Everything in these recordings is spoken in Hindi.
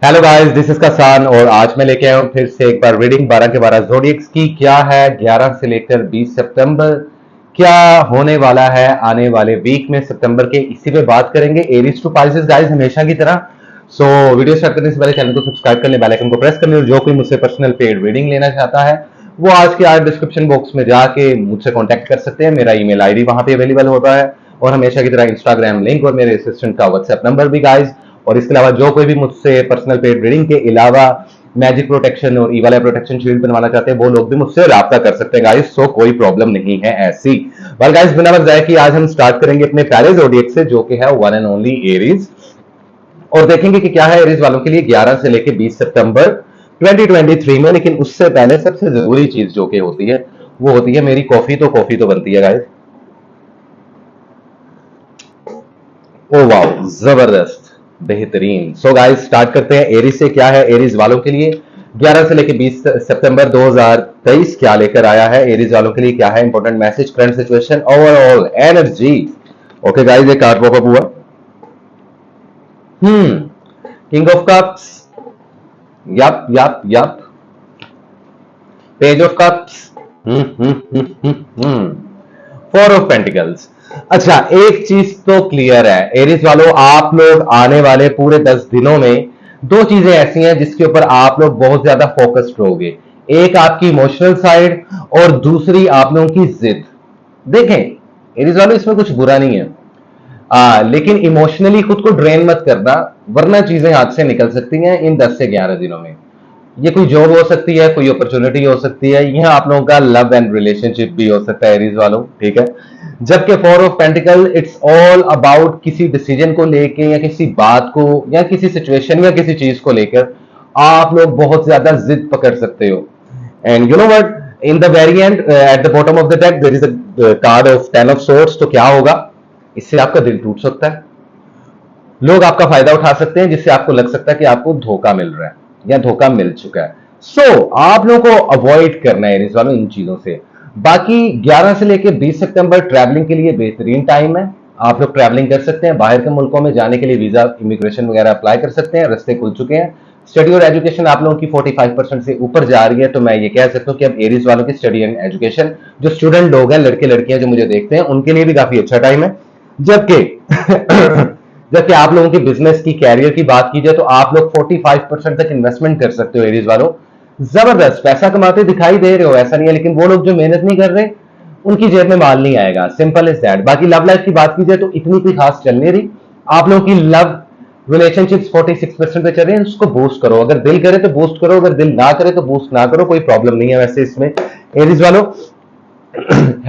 हेलो गाइस, दिस इज कसान और आज मैं लेके आया हूँ फिर से एक बार रीडिंग 12 के 12 ज़ोडिएक्स की। क्या है 11 से लेकर 20 सितंबर, क्या होने वाला है आने वाले वीक में सितंबर के, इसी पे बात करेंगे। एरीज टू पाइसेस गाइस, हमेशा की तरह। वीडियो स्टार्ट करने से पहले चैनल को सब्सक्राइब करने, बेल आइकन को प्रेस करने, और जो कोई मुझसे पर्सनल पेड रीडिंग लेना चाहता है वो आज के आज डिस्क्रिप्शन बॉक्स में जाके मुझसे कॉन्टैक्ट कर सकते हैं। मेरा ईमेल आईडी वहां पे अवेलेबल होता है, और हमेशा की तरह इंस्टाग्राम लिंक और मेरे असिस्टेंट का व्हाट्सएप नंबर भी गाइज। और इसके अलावा जो कोई भी मुझसे पर्सनल पेड रीडिंग के अलावा मैजिक प्रोटेक्शन और ईवाला प्रोटेक्शन शील्ड बनवाना चाहते हैं वो लोग भी मुझसे राब्ता कर सकते हैं गाइस। सो कोई प्रॉब्लम नहीं है ऐसी। वेल गाइस, बिना वक्त जाए कि आज हम स्टार्ट करेंगे अपने पहले ज़ोडिएक से, जो कि है वन एंड ओनली एरीज, और देखेंगे कि क्या है एरीज वालों के लिए 11 से लेकर 20 सितंबर 2023 में। लेकिन उससे पहले सबसे जरूरी चीज जो कि होती है वो होती है मेरी कॉफी। तो कॉफी तो बनती है गाइस। ओ वाओ, जबरदस्त, बेहतरीन। सो गाइस, स्टार्ट करते हैं एरीज से। क्या है एरीज वालों के लिए 11 से लेकर 20 सितंबर 2023 क्या लेकर आया है एरीज वालों के लिए, क्या है important message, current situation, overall energy. Okay guys, एक कार्ड पॉपअप हुआ। King of cups, yup yup yup, page of cups, four of pentacles. अच्छा, एक चीज तो क्लियर है एरीज वालों, आप लोग आने वाले पूरे 10 दिनों में दो चीजें ऐसी हैं जिसके ऊपर आप लोग बहुत ज्यादा फोकस्ड रहोगे। एक आपकी इमोशनल साइड, और दूसरी आप लोगों की जिद। देखें एरीज वालों, इसमें कुछ बुरा नहीं है, लेकिन इमोशनली खुद को ड्रेन मत करना, वरना चीजें हाथ से निकल सकती हैं इन 10 से 11 दिनों में। ये कोई जॉब हो सकती है, कोई अपॉर्चुनिटी हो सकती है, यह आप लोगों का लव एंड रिलेशनशिप भी हो सकता है एरीज वालों, ठीक है। जबकि four of pentacle, it's all about किसी डिसीजन को लेके या किसी बात को या किसी सिचुएशन या किसी चीज को लेकर आप लोग बहुत ज्यादा जिद पकड़ सकते हो। And you know what, in the very end at the bottom of the deck there is a card of 10 of swords. तो क्या होगा, इससे आपका दिल टूट सकता है, लोग आपका फायदा उठा सकते हैं जिससे आपको लग सकता है कि आपको धोखा मिल रहा है या धोखा मिल चुका है। आप लोगों को अवॉइड करना है एरीज वालों इन चीजों से। बाकी 11 से लेकर 20 सितंबर ट्रैवलिंग के लिए बेहतरीन टाइम है। आप लोग ट्रैवलिंग कर सकते हैं, बाहर के मुल्कों में जाने के लिए वीजा, इमिग्रेशन वगैरह अप्लाई कर सकते हैं, रास्ते खुल चुके हैं। स्टडी और एजुकेशन आप लोगों की 45% से ऊपर जा रही है, तो मैं ये कह सकता हूँ कि अब एरीज वालों की स्टडी एंड एजुकेशन, जो स्टूडेंट लोग हैं, लड़के लड़कियां जो मुझे देखते हैं, उनके लिए भी काफी अच्छा टाइम है। जबकि जबकि आप लोगों की बिजनेस की, कैरियर की बात की जाए तो आप लोग 45% तक इन्वेस्टमेंट कर सकते हो एरीज वालों। जबरदस्त पैसा कमाते दिखाई दे रहे हो, ऐसा नहीं है, लेकिन वो लोग जो मेहनत नहीं कर रहे उनकी जेब में माल नहीं आएगा, सिंपल इज दैट। बाकी लव लाइफ की बात की जाए तो इतनी कोई खास चल नहीं रही। आप लोगों की लव रिलेशनशिप्स 46% पे चल रहे हैं, उसको बूस्ट करो। अगर दिल करे तो बूस्ट करो, अगर दिल ना करे तो बूस्ट ना करो, कोई प्रॉब्लम नहीं है वैसे इसमें एरीज वालों।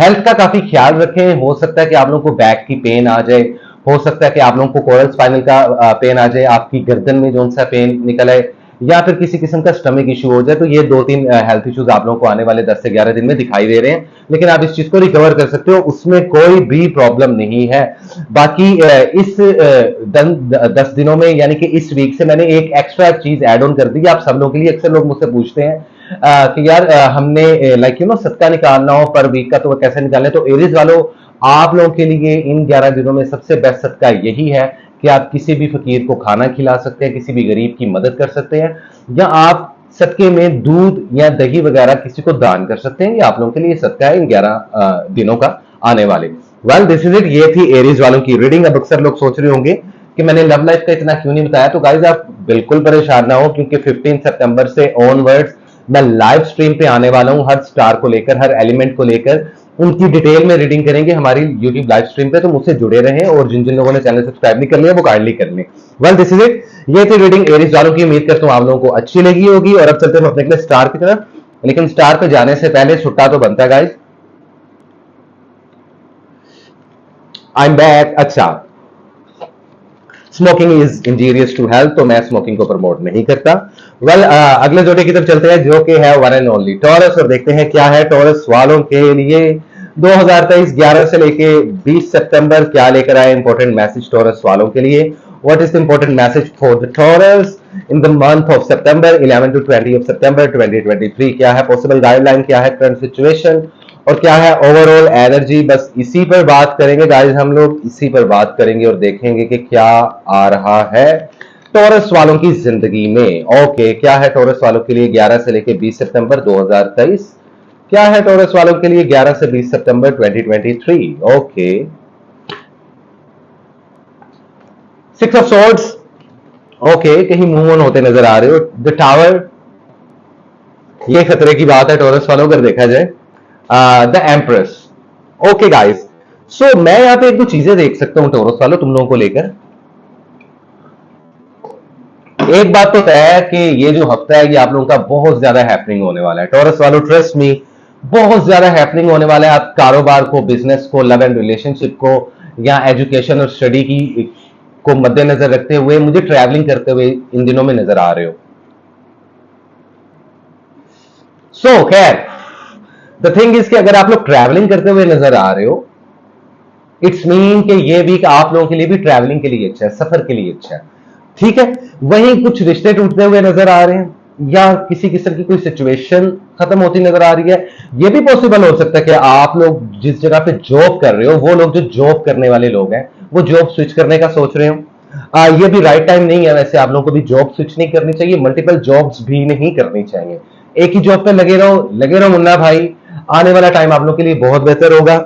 हेल्थ का काफी ख्याल रखें। हो सकता है कि आप लोगों को बैक की पेन आ जाए, हो सकता है कि आप लोगों को कोरल स्पाइनल का पेन आ जाए, आपकी गर्दन में जो सा पेन निकल आए, या फिर किसी किस्म का स्टमक इशू हो जाए। तो ये दो तीन हेल्थ इश्यूज आप लोगों को आने वाले 10 से 11 दिन में दिखाई दे रहे हैं, लेकिन आप इस चीज को रिकवर कर सकते हो, उसमें कोई भी प्रॉब्लम नहीं है। बाकी इस 10 दिनों में, यानी कि इस वीक से मैंने एक एक्स्ट्रा चीज ऐड ऑन कर दी है आप सब लोगों के लिए। अक्सर लोग मुझसे पूछते हैं कि यार हमने लाइक यू नो सदका निकालना हो पर वीक का, तो वो कैसे निकालना है। तो एरीज वालों, आप लोगों के लिए इन 11 दिनों में सबसे बेस्ट सदका यही है कि आप किसी भी फकीर को खाना खिला सकते हैं, किसी भी गरीब की मदद कर सकते हैं, या आप सदके में दूध या दही वगैरह किसी को दान कर सकते हैं। ये आप लोगों के लिए सदका है इन 11 दिनों का आने वाले। वेल दिस इज इट, ये थी एरीज वालों की रीडिंग। अब अक्सर लोग सोच रहे होंगे कि मैंने लव लाइफ का इतना क्यों नहीं बताया। तो गाइज आप बिल्कुल परेशान ना हो, क्योंकि 15 सितंबर से ऑनवर्ड्स मैं लाइव स्ट्रीम पे आने वाला हूं, हर स्टार को लेकर, हर एलिमेंट को लेकर उनकी डिटेल में रीडिंग करेंगे हमारी यूट्यूब लाइव स्ट्रीम पे। तो मुझसे जुड़े रहें, और जिन जिन लोगों ने चैनल सब्सक्राइब नहीं कर लिया वो काइंडली कर लें। वेल दिस इज इट, ये थी रीडिंग एरीज वालों की। उम्मीद करता हूं आप लोगों को अच्छी लगी होगी। और अब चलते हैं अपने अगले स्टार की तरफ, लेकिन स्टार पे जाने से पहले छुट्टा तो बनता है गाइज। I am back. अच्छा, smoking is injurious to health, तो मैं स्मोकिंग को प्रमोट नहीं करता। वेल अगले जोड़े की तरफ चलते हैं, जो कि है वन एंड ओनली टॉरस, और देखते हैं क्या है टॉरस वालों के लिए 2023 11 से लेके 20 सितंबर क्या लेकर आए इंपॉर्टेंट मैसेज टॉरस वालों के लिए। What is the important message for the Taurus in the month of September 11 to 20 of September 2023? क्या है पॉसिबल गाइडलाइन, क्या है करंट सिचुएशन, और क्या है ओवरऑल एनर्जी। बस इसी पर बात करेंगे गाइस, हम लोग इसी पर बात करेंगे और देखेंगे कि क्या आ रहा है टॉरस वालों की जिंदगी में। ओके, क्या है टॉरस वालों के लिए 11 से लेकर 20 सितंबर 2023? क्या है टॉरस वालों के लिए 11 से 20 सितंबर 2023? Okay, 6 of swords. ओके, कहीं मूव ऑन होते नजर आ रहे हो। द टावर, ये खतरे की बात है टॉरस वालों अगर देखा जाए। The empress. ओके गाइस, सो मैं यहां पे एक दो चीजें देख सकता हूं टॉरस वालों तुम लोगों को लेकर। एक बात तो तय है कि ये जो हफ्ता है ये आप लोगों का बहुत ज्यादा हैपनिंग होने वाला है टॉरस वालों, ट्रस्ट मी, बहुत ज्यादा हैपनिंग होने वाला है। आप कारोबार को, बिजनेस को, लव एंड रिलेशनशिप को, या एजुकेशन और स्टडी की को मद्देनजर रखते हुए मुझे ट्रैवलिंग करते हुए इन दिनों में नजर आ रहे हो। सो खैर, द थिंग इज कि अगर आप लोग ट्रैवलिंग करते हुए नजर आ रहे हो, इट्स मीन कि ये वीक आप लोगों के लिए भी ट्रैवलिंग के लिए अच्छा है, सफर के लिए अच्छा है, ठीक है। वहीं कुछ रिश्ते टूटते हुए नजर आ रहे हैं, या किसी किस्म की कोई सिचुएशन खत्म होती नजर आ रही है। ये भी पॉसिबल हो सकता है कि आप लोग जिस जगह पे जॉब कर रहे हो, वो लोग जो जॉब करने वाले लोग हैं वो जॉब स्विच करने का सोच रहे हो। ये भी राइट टाइम नहीं है वैसे, आप लोगों को भी जॉब स्विच नहीं करनी चाहिए, मल्टीपल जॉब्स भी नहीं करनी चाहिए। एक ही जॉब पे लगे रहो मुन्ना भाई। आने वाला टाइम आप लोगों के लिए बहुत बेहतर होगा।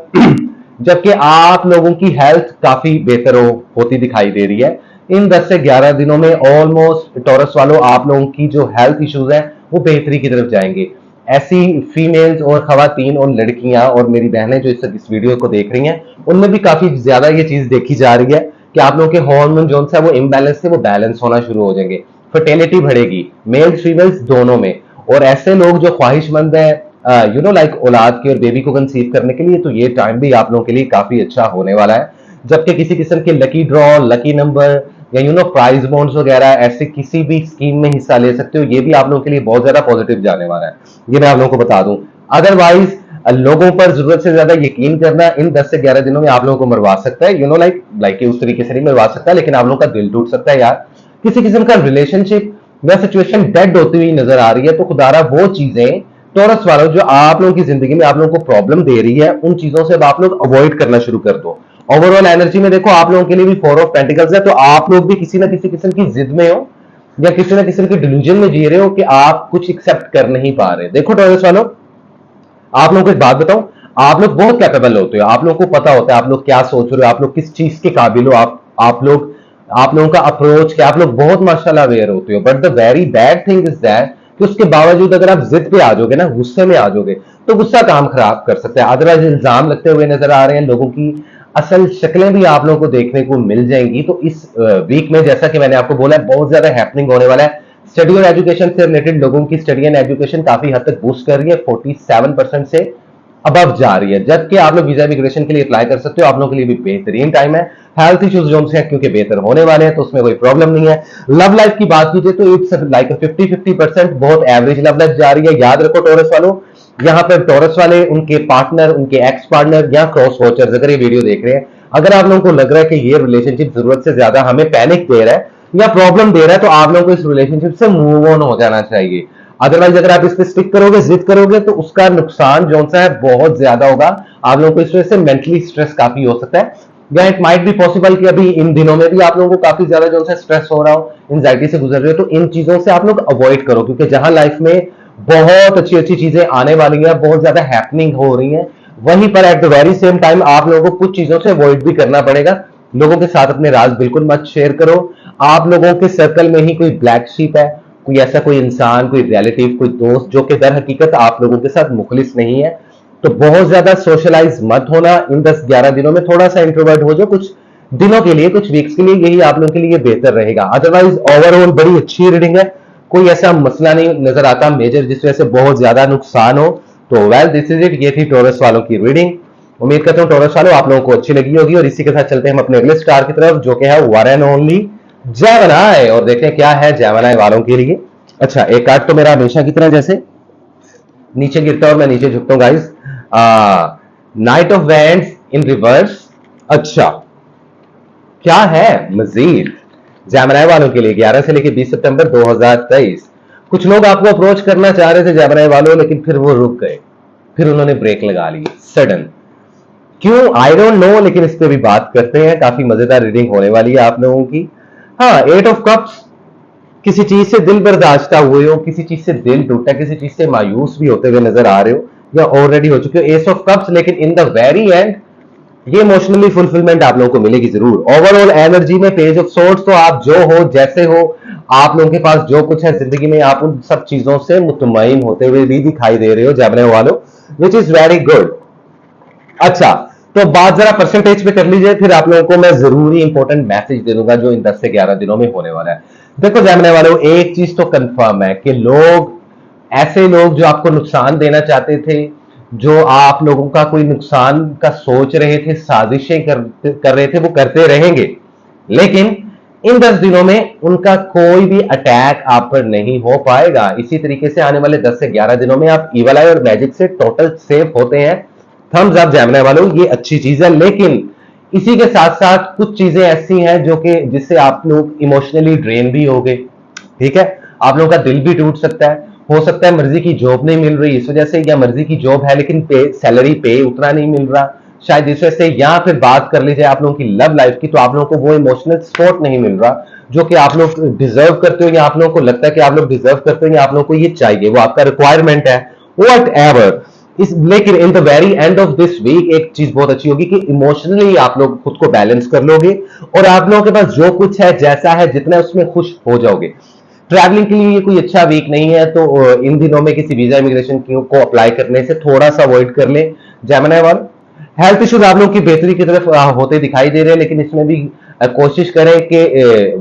जबकि आप लोगों की हेल्थ काफी बेहतर होती दिखाई दे रही है इन 10 से 11 दिनों में। ऑलमोस्ट टॉरस वालों, आप लोगों की जो हेल्थ इश्यूज है वो बेहतरी की तरफ जाएंगे। ऐसी फीमेल्स और खवातीन और लड़कियां और मेरी बहनें जो इस वीडियो को देख रही हैं, उनमें भी काफी ज्यादा ये चीज देखी जा रही है कि आप लोगों के हार्मोन जो है वो इम्बैलेंस से वो बैलेंस होना शुरू हो जाएंगे। फर्टिलिटी बढ़ेगी मेल्स फीमेल्स दोनों में। और ऐसे लोग जो ख्वाहिशमंद है लाइक औलाद की और बेबी को कंसीव करने के लिए, तो ये टाइम भी आप लोगों के लिए काफी अच्छा होने वाला है। जबकि किसी किस्म के लकी ड्रॉ, लकी नंबर या प्राइज बॉन्ड्स वगैरह ऐसे किसी भी स्कीम में हिस्सा ले सकते हो, ये भी आप लोगों के लिए बहुत ज्यादा पॉजिटिव जाने वाला है, ये मैं आप लोगों को बता दूं। अदरवाइज लोगों पर जरूरत से ज्यादा यकीन करना इन 10 से 11 दिनों में आप लोगों को मरवा सकता है। लाइक उस तरीके से नहीं मरवा सकता, लेकिन आप लोगों का दिल टूट सकता है यार। किसी किस्म का रिलेशनशिप या सिचुएशन डेड होती हुई नजर आ रही है, तो खुदारा वो चीजें टॉरस वालों जो आप लोगों की जिंदगी में आप लोगों को प्रॉब्लम दे रही है, उन चीजों से अब आप लोग अवॉइड करना शुरू कर दो। ओवरऑल एनर्जी में देखो आप लोगों के लिए भी 4 ऑफ पेंटिकल्स है, तो आप लोग भी किसी ना किसी किस्म की जिद में हो या किसी ना किस्म की डिल्यूजन में जी रहे हो कि आप कुछ एक्सेप्ट कर नहीं पा रहे। देखो टॉरस वालों, आप लोगों को एक बात बताऊं, आप लोग बहुत कैपेबल होते हो, आप लोगों को पता होता है आप लोग क्या सोच रहे हो, आप लोग किस चीज के काबिल हो, आप लोगों का अप्रोच क्या, आप लोग बहुत माशाल्लाह अवेयर होते हो। But the very bad thing is that कि उसके बावजूद अगर आप जिद पे आ जाओगे ना, गुस्से में आ जाओगे, तो गुस्सा काम खराब कर सकता है। अदरवाइज इल्जाम लगते हुए नजर आ रहे हैं, लोगों की असल शक्लें भी आप लोगों को देखने को मिल जाएंगी। तो इस वीक में जैसा कि मैंने आपको बोला है, बहुत ज्यादा हैपनिंग होने वाला है। स्टडी और एजुकेशन से रिलेटेड लोगों की स्टडी एंड एजुकेशन काफी हद तक बूस्ट कर रही है, 47% से अबव जा रही है। जबकि आप लोग वीजा इमिग्रेशन के लिए अप्लाई कर सकते हो, आप लोगों के लिए भी बेहतरीन टाइम है। हेल्थ इश्यूज जो हैं क्योंकि बेहतर होने वाले हैं, तो उसमें कोई प्रॉब्लम नहीं है। लव लाइफ की बात कीजिए तो इट्स लाइक 50-50%, बहुत एवरेज लव लाइफ जा रही है। याद रखो टॉरस वालों, यहाँ पर टॉरस वाले, उनके पार्टनर, उनके एक्स पार्टनर या क्रॉस वॉचर्स अगर ये वीडियो देख रहे हैं, अगर आप लोगों को लग रहा है कि ये रिलेशनशिप जरूरत से ज्यादा हमें पैनिक दे रहा है या प्रॉब्लम दे रहा है, तो आप लोगों को इस रिलेशनशिप से मूव ऑन हो जाना चाहिए। अदरवाइज अगर आप इस पर स्टिक करोगे, जिद करोगे, तो उसका नुकसान जो सा है बहुत ज्यादा होगा। आप लोगों को इस वजह से मेंटली स्ट्रेस काफी हो सकता है, या इट माइट बी पॉसिबल कि अभी इन दिनों में भी आप लोगों को काफी ज्यादा जो सा स्ट्रेस हो रहा हो, एंजाइटी से गुजर रहे हो। तो इन चीजों से आप लोग अवॉइड करो, क्योंकि जहां लाइफ में बहुत अच्छी अच्छी चीजें आने वाली है, बहुत ज्यादा हैपनिंग हो रही है, वहीं पर at the very same time आप लोगों को कुछ चीजों से अवॉइड भी करना पड़ेगा। लोगों के साथ अपने राज बिल्कुल मत शेयर करो। आप लोगों के सर्कल में ही कोई ब्लैक शीप है, कोई ऐसा कोई इंसान, कोई रिलेटिव, कोई दोस्त जो कि दर हकीकत आप लोगों के साथ मुखलिस नहीं है, तो बहुत ज्यादा सोशलाइज मत होना इन 10-11 दिनों में। थोड़ा सा इंट्रोवर्ट हो जाओ कुछ दिनों के लिए, कुछ वीक्स के लिए, यही आप लोगों के लिए बेहतर रहेगा। अदरवाइज ओवरऑल बड़ी अच्छी रीडिंग है, कोई ऐसा मसला नहीं नजर आता मेजर जिस वजह से बहुत ज्यादा नुकसान हो। तो वेल दिस इज इट, ये थी टॉरस वालों की रीडिंग। उम्मीद करता हूं टॉरस वालों आप लोगों को अच्छी लगी होगी, और इसी के साथ चलते हैं हम अपने अगले स्टार की तरफ, जो कि है वन एंड ओनली जेमिनी, और देखते हैं क्या है जेमिनी वालों के लिए। अच्छा, एक कार्ड तो मेरा हमेशा की तरह जैसे नीचे गिरता है और मैं नीचे झुकता हूं guys. Night of wands in reverse. अच्छा, क्या है मजीद जेमिनी वालों के लिए 11 से लेकर 20 सितंबर 2023? कुछ लोग आपको अप्रोच करना चाह रहे थे जेमिनी वालों, लेकिन फिर वो रुक गए, फिर उन्होंने ब्रेक लगा ली सडन। क्यों आई डोंट नो, लेकिन इस पे भी बात करते हैं। काफी मजेदार रीडिंग होने वाली है आप लोगों की। हाँ, 8 ऑफ कप्स, किसी चीज से दिल बर्दाश्त हुए हो, किसी चीज से दिल टूटा, किसी चीज से मायूस भी होते हुए नजर आ रहे हो या ऑलरेडी हो चुके हो, एस ऑफ कप्स, लेकिन इन द वेरी एंड ये इमोशनली फुलफिलमेंट आप लोगों को मिलेगी जरूर। ओवरऑल एनर्जी में पेज ऑफ सोर्ट्स, तो आप जो हो जैसे हो, आप लोगों के पास जो कुछ है जिंदगी में, आप उन सब चीजों से मुतमईन होते हुए भी दिखाई दे रहे हो जैमने वालों, विच इज वेरी गुड। अच्छा, तो बात जरा परसेंटेज पे कर लीजिए, फिर आप लोगों को मैं जरूरी इंपॉर्टेंट मैसेज दे दूंगा जो इन 10 से 11 दिनों में होने वाला है। देखो जैमने वालों, एक चीज तो कंफर्म है कि लोग, ऐसे लोग जो आपको नुकसान देना चाहते थे, जो आप लोगों का कोई नुकसान का सोच रहे थे, साजिशें कर रहे थे, वो करते रहेंगे, लेकिन इन 10 दिनों में उनका कोई भी अटैक आप पर नहीं हो पाएगा। इसी तरीके से आने वाले 10 से 11 दिनों में आप ईवल आई और मैजिक से टोटल सेफ होते हैं। थम्स अप जैमने वालों, ये अच्छी चीज है, लेकिन इसी के साथ साथ कुछ चीजें ऐसी हैं जो कि जिससे आप लोग इमोशनली ड्रेन भी हो गए। ठीक है, आप लोगों का दिल भी टूट सकता है, हो सकता है मर्जी की जॉब नहीं मिल रही इस वजह से, या मर्जी की जॉब है लेकिन सैलरी पे उतना नहीं मिल रहा शायद इस वजह से, या फिर बात कर ली जाए आप लोगों की लव लाइफ की, तो आप लोगों को वो इमोशनल सपोर्ट नहीं मिल रहा जो कि आप लोग डिजर्व करते हो, या आप लोगों को लगता है कि आप लोग डिजर्व करते हो, या आप लोगों को ये चाहिए, वो आपका रिक्वायरमेंट है, वट एवर इस। लेकिन in the very end of this week एक चीज बहुत अच्छी होगी कि इमोशनली आप लोग खुद को बैलेंस कर लोगे, और आप लोगों के पास जो कुछ है जैसा है जितना उसमें खुश हो जाओगे। ट्रैवलिंग के लिए ये कोई अच्छा वीक नहीं है, तो इन दिनों में किसी वीजा इमिग्रेशन को अप्लाई करने से थोड़ा सा अवॉइड कर ले जैमनाई वाल। हेल्थ इश्यूज आप लोगों की बेहतरी की तरफ होते दिखाई दे रहे हैं, लेकिन इसमें भी कोशिश करें कि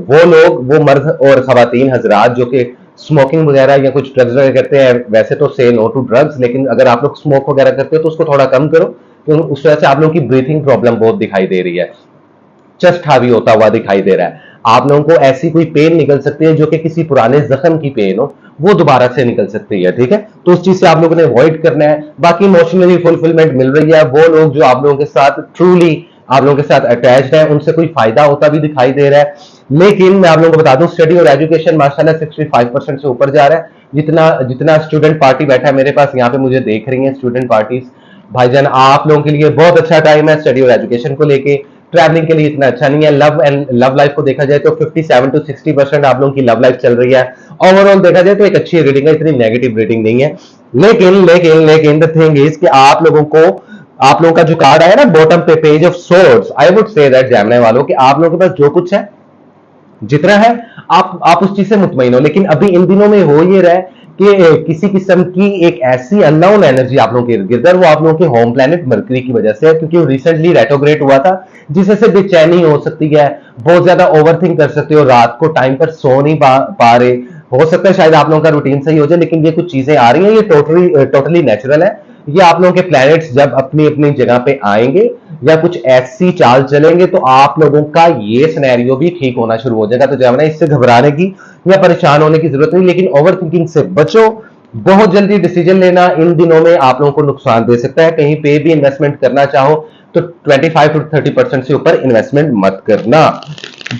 वो लोग, वो मर्द और खवातीन हजरात जो कि स्मोकिंग वगैरह या कुछ ड्रग्स वगैरह करते हैं, वैसे तो से नो टू ड्रग्स, लेकिन अगर आप लोग स्मोक वगैरह करते हो तो उसको थोड़ा कम करो, क्योंकि उस वजह से आप लोगों की ब्रीथिंग प्रॉब्लम बहुत दिखाई दे रही है, चेस्ट हावी होता हुआ दिखाई दे रहा है। आप लोगों को ऐसी कोई पेन निकल सकती है जो कि किसी पुराने जख्म की पेन हो, वो दोबारा से निकल सकती है। ठीक है, तो उस चीज से आप लोगों ने अवॉइड करना है। बाकी इमोशनली फुलफिलमेंट मिल रही है, वो लोग जो आप लोगों के साथ ट्रूली आप लोगों के साथ अटैच्ड है, उनसे कोई फायदा होता भी दिखाई दे रहा है। लेकिन मैं आप लोगों को बता दूं, स्टडी और एजुकेशन माशाल्लाह 65% से ऊपर जा रहा है। जितना जितना स्टूडेंट पार्टी बैठा है मेरे पास, यहाँ पे मुझे देख रही है स्टूडेंट पार्टीज, भाईजान आप लोगों के लिए बहुत अच्छा टाइम है स्टडी और एजुकेशन को लेके। ट्रैवलिंग के लिए इतना अच्छा नहीं है। लव लाइफ को देखा जाए तो 57 to 60% आप लोगों की लव लाइफ चल रही है। ओवरऑल देखा जाए तो एक अच्छी रीडिंग है, इतनी नेगेटिव रीडिंग नहीं है। लेकिन लेकिन लेकिन द थिंग इज कि आप लोगों को, आप लोगों का जो कार्ड आया ना बॉटम पे, page of swords, I would say that Gemini वालों कि आप लोगों के पास जो कुछ है जितना है आप उस चीज से मुतमईन हो। लेकिन अभी इन दिनों में हो ये रहा है कि किसी किस्म की एक ऐसी अननोन एनर्जी आप लोगों के इर्द गिर्द है, वो आप लोगों के होम प्लैनेट मरकरी की वजह से है, क्योंकि वो रिसेंटली रेट्रोग्रेड हुआ था, जिससे बेचैनी हो सकती है, बहुत ज्यादा ओवरथिंक कर सकते हो, रात को टाइम पर सो नहीं पा रहे। हो सकता है शायद आप लोगों का रूटीन सही हो जाए, लेकिन ये कुछ चीजें आ रही हैं, ये टोटली नेचुरल है। ये आप लोगों के प्लैनेट्स जब अपनी अपनी जगह पे आएंगे या कुछ ऐसी चाल चलेंगे, तो आप लोगों का ये सिनेरियो भी ठीक होना शुरू हो जाएगा। तो जब इससे घबराने की या परेशान होने की जरूरत नहीं, लेकिन ओवर थिंकिंग से बचो। बहुत जल्दी डिसीजन लेना इन दिनों में आप लोगों को नुकसान दे सकता है। कहीं पे भी इन्वेस्टमेंट करना चाहो तो 25 to 30% से ऊपर इन्वेस्टमेंट मत करना,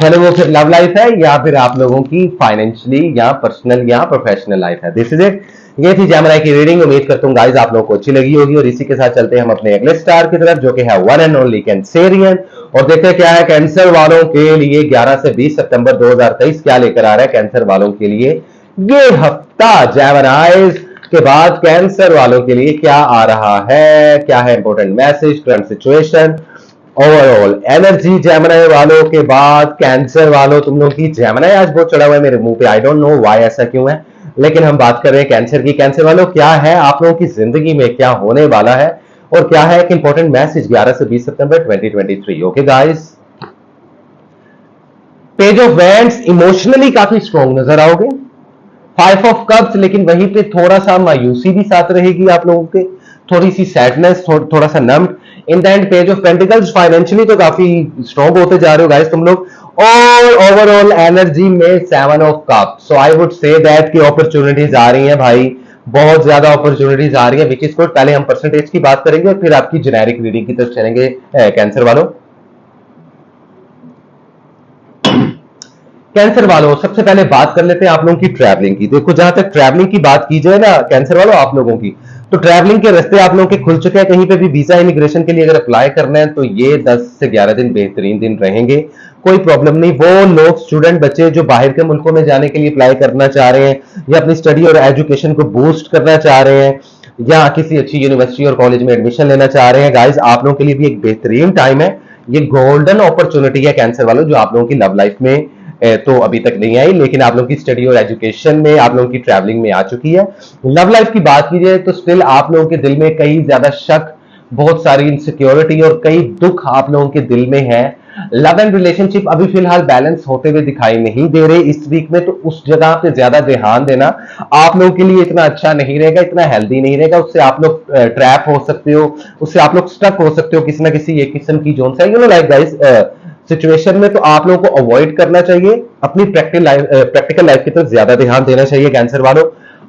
भले वो फिर लव लाइफ है या फिर आप लोगों की फाइनेंशियली या पर्सनल या प्रोफेशनल लाइफ है। This is it. ये थी जैमनाई की रीडिंग। उम्मीद करता हूँ गाइस आप लोगों को अच्छी लगी होगी, और इसी के साथ चलते हैं हम अपने अगले स्टार की तरफ, जो कि है वन एंड ओनली कैंसेरियन। और देखते हैं क्या है कैंसर वालों के लिए 11 से 20 सितंबर 2023 क्या लेकर आ रहा है कैंसर वालों के लिए ये हफ्ता। जैमनाइज के बाद कैंसर वालों के लिए क्या आ रहा है, क्या है important message, current situation, overall energy Gemini वालों के बाद कैंसर वालों। तुम लोग की जैमनाई आज बहुत चढ़ा हुआ है मेरे मुंह पे, आई डोंट नो व्हाई, ऐसा क्यों है, लेकिन हम बात कर रहे हैं कैंसर की। कैंसर वालों क्या है आप लोगों की जिंदगी में, क्या होने वाला है, और क्या है एक इंपॉर्टेंट मैसेज 11 से 20 सितंबर 2023। Okay guys, page of wands, emotionally काफी स्ट्रॉन्ग नजर आओगे। 5 ऑफ कप्स, लेकिन वहीं पे थोड़ा सा मायूसी भी साथ रहेगी आप लोगों के, थोड़ी सी सैडनेस, थोड़ा सा numbed. In the end page of pentacles, financially तो काफी स्ट्रॉन्ग होते जा रहे हो गाइस तुम लोग। और ओवरऑल एनर्जी में 7 of cups, so I would say that कि अपॉर्चुनिटीज आ रही हैं भाई, बहुत ज्यादा अपॉर्चुनिटीज आ रही है, विच इज गुड। पहले हम परसेंटेज की बात करेंगे और फिर आपकी जेनेरिक रीडिंग की तरफ चलेंगे कैंसर वालों। कैंसर वालों सबसे पहले बात कर लेते हैं आप लोगों की ट्रैवलिंग की। देखो जहां तक ट्रैवलिंग की बात की जाए ना कैंसर वालों आप लोगों की, तो ट्रैवलिंग के रास्ते आप लोगों के खुल चुके हैं। कहीं पे भी वीजा इमिग्रेशन के लिए अगर अप्लाई करना है तो ये 10 से 11 दिन बेहतरीन दिन रहेंगे, कोई प्रॉब्लम नहीं। वो लोग स्टूडेंट बच्चे जो बाहर के मुल्कों में जाने के लिए अप्लाई करना चाह रहे हैं या अपनी स्टडी और एजुकेशन को बूस्ट करना चाह रहे हैं या किसी अच्छी यूनिवर्सिटी और कॉलेज में एडमिशन लेना चाह रहे हैं, गाइस आप लोगों के लिए भी एक बेहतरीन टाइम है। ये गोल्डन अपॉर्चुनिटी है कैंसर वालों, जो आप लोगों की लव लाइफ में तो अभी तक नहीं आई, लेकिन आप लोगों की स्टडी और एजुकेशन में, आप लोगों की ट्रैवलिंग में आ चुकी है। लव लाइफ की बात की जाए तो स्टिल आप लोगों के दिल में कई ज्यादा शक, बहुत सारी इनसिक्योरिटी और कई दुख आप लोगों के दिल में है। लव एंड रिलेशनशिप अभी फिलहाल बैलेंस होते हुए दिखाई नहीं दे रहे इस वीक में, तो उस जगह पे ज्यादा ध्यान देना आप लोगों के लिए इतना अच्छा नहीं रहेगा, इतना हेल्दी नहीं रहेगा। उससे आप लोग ट्रैप हो सकते हो, उससे आप लोग स्टक हो सकते हो किसी ना किसी एक किस्म की जोन से, लाइक गाइस सिचुएशन में। तो आप लोगों को अवॉइड करना चाहिए, अपनी प्रैक्टिकल लाइफ की तरफ ज्यादा ध्यान देना चाहिए कैंसर वालों।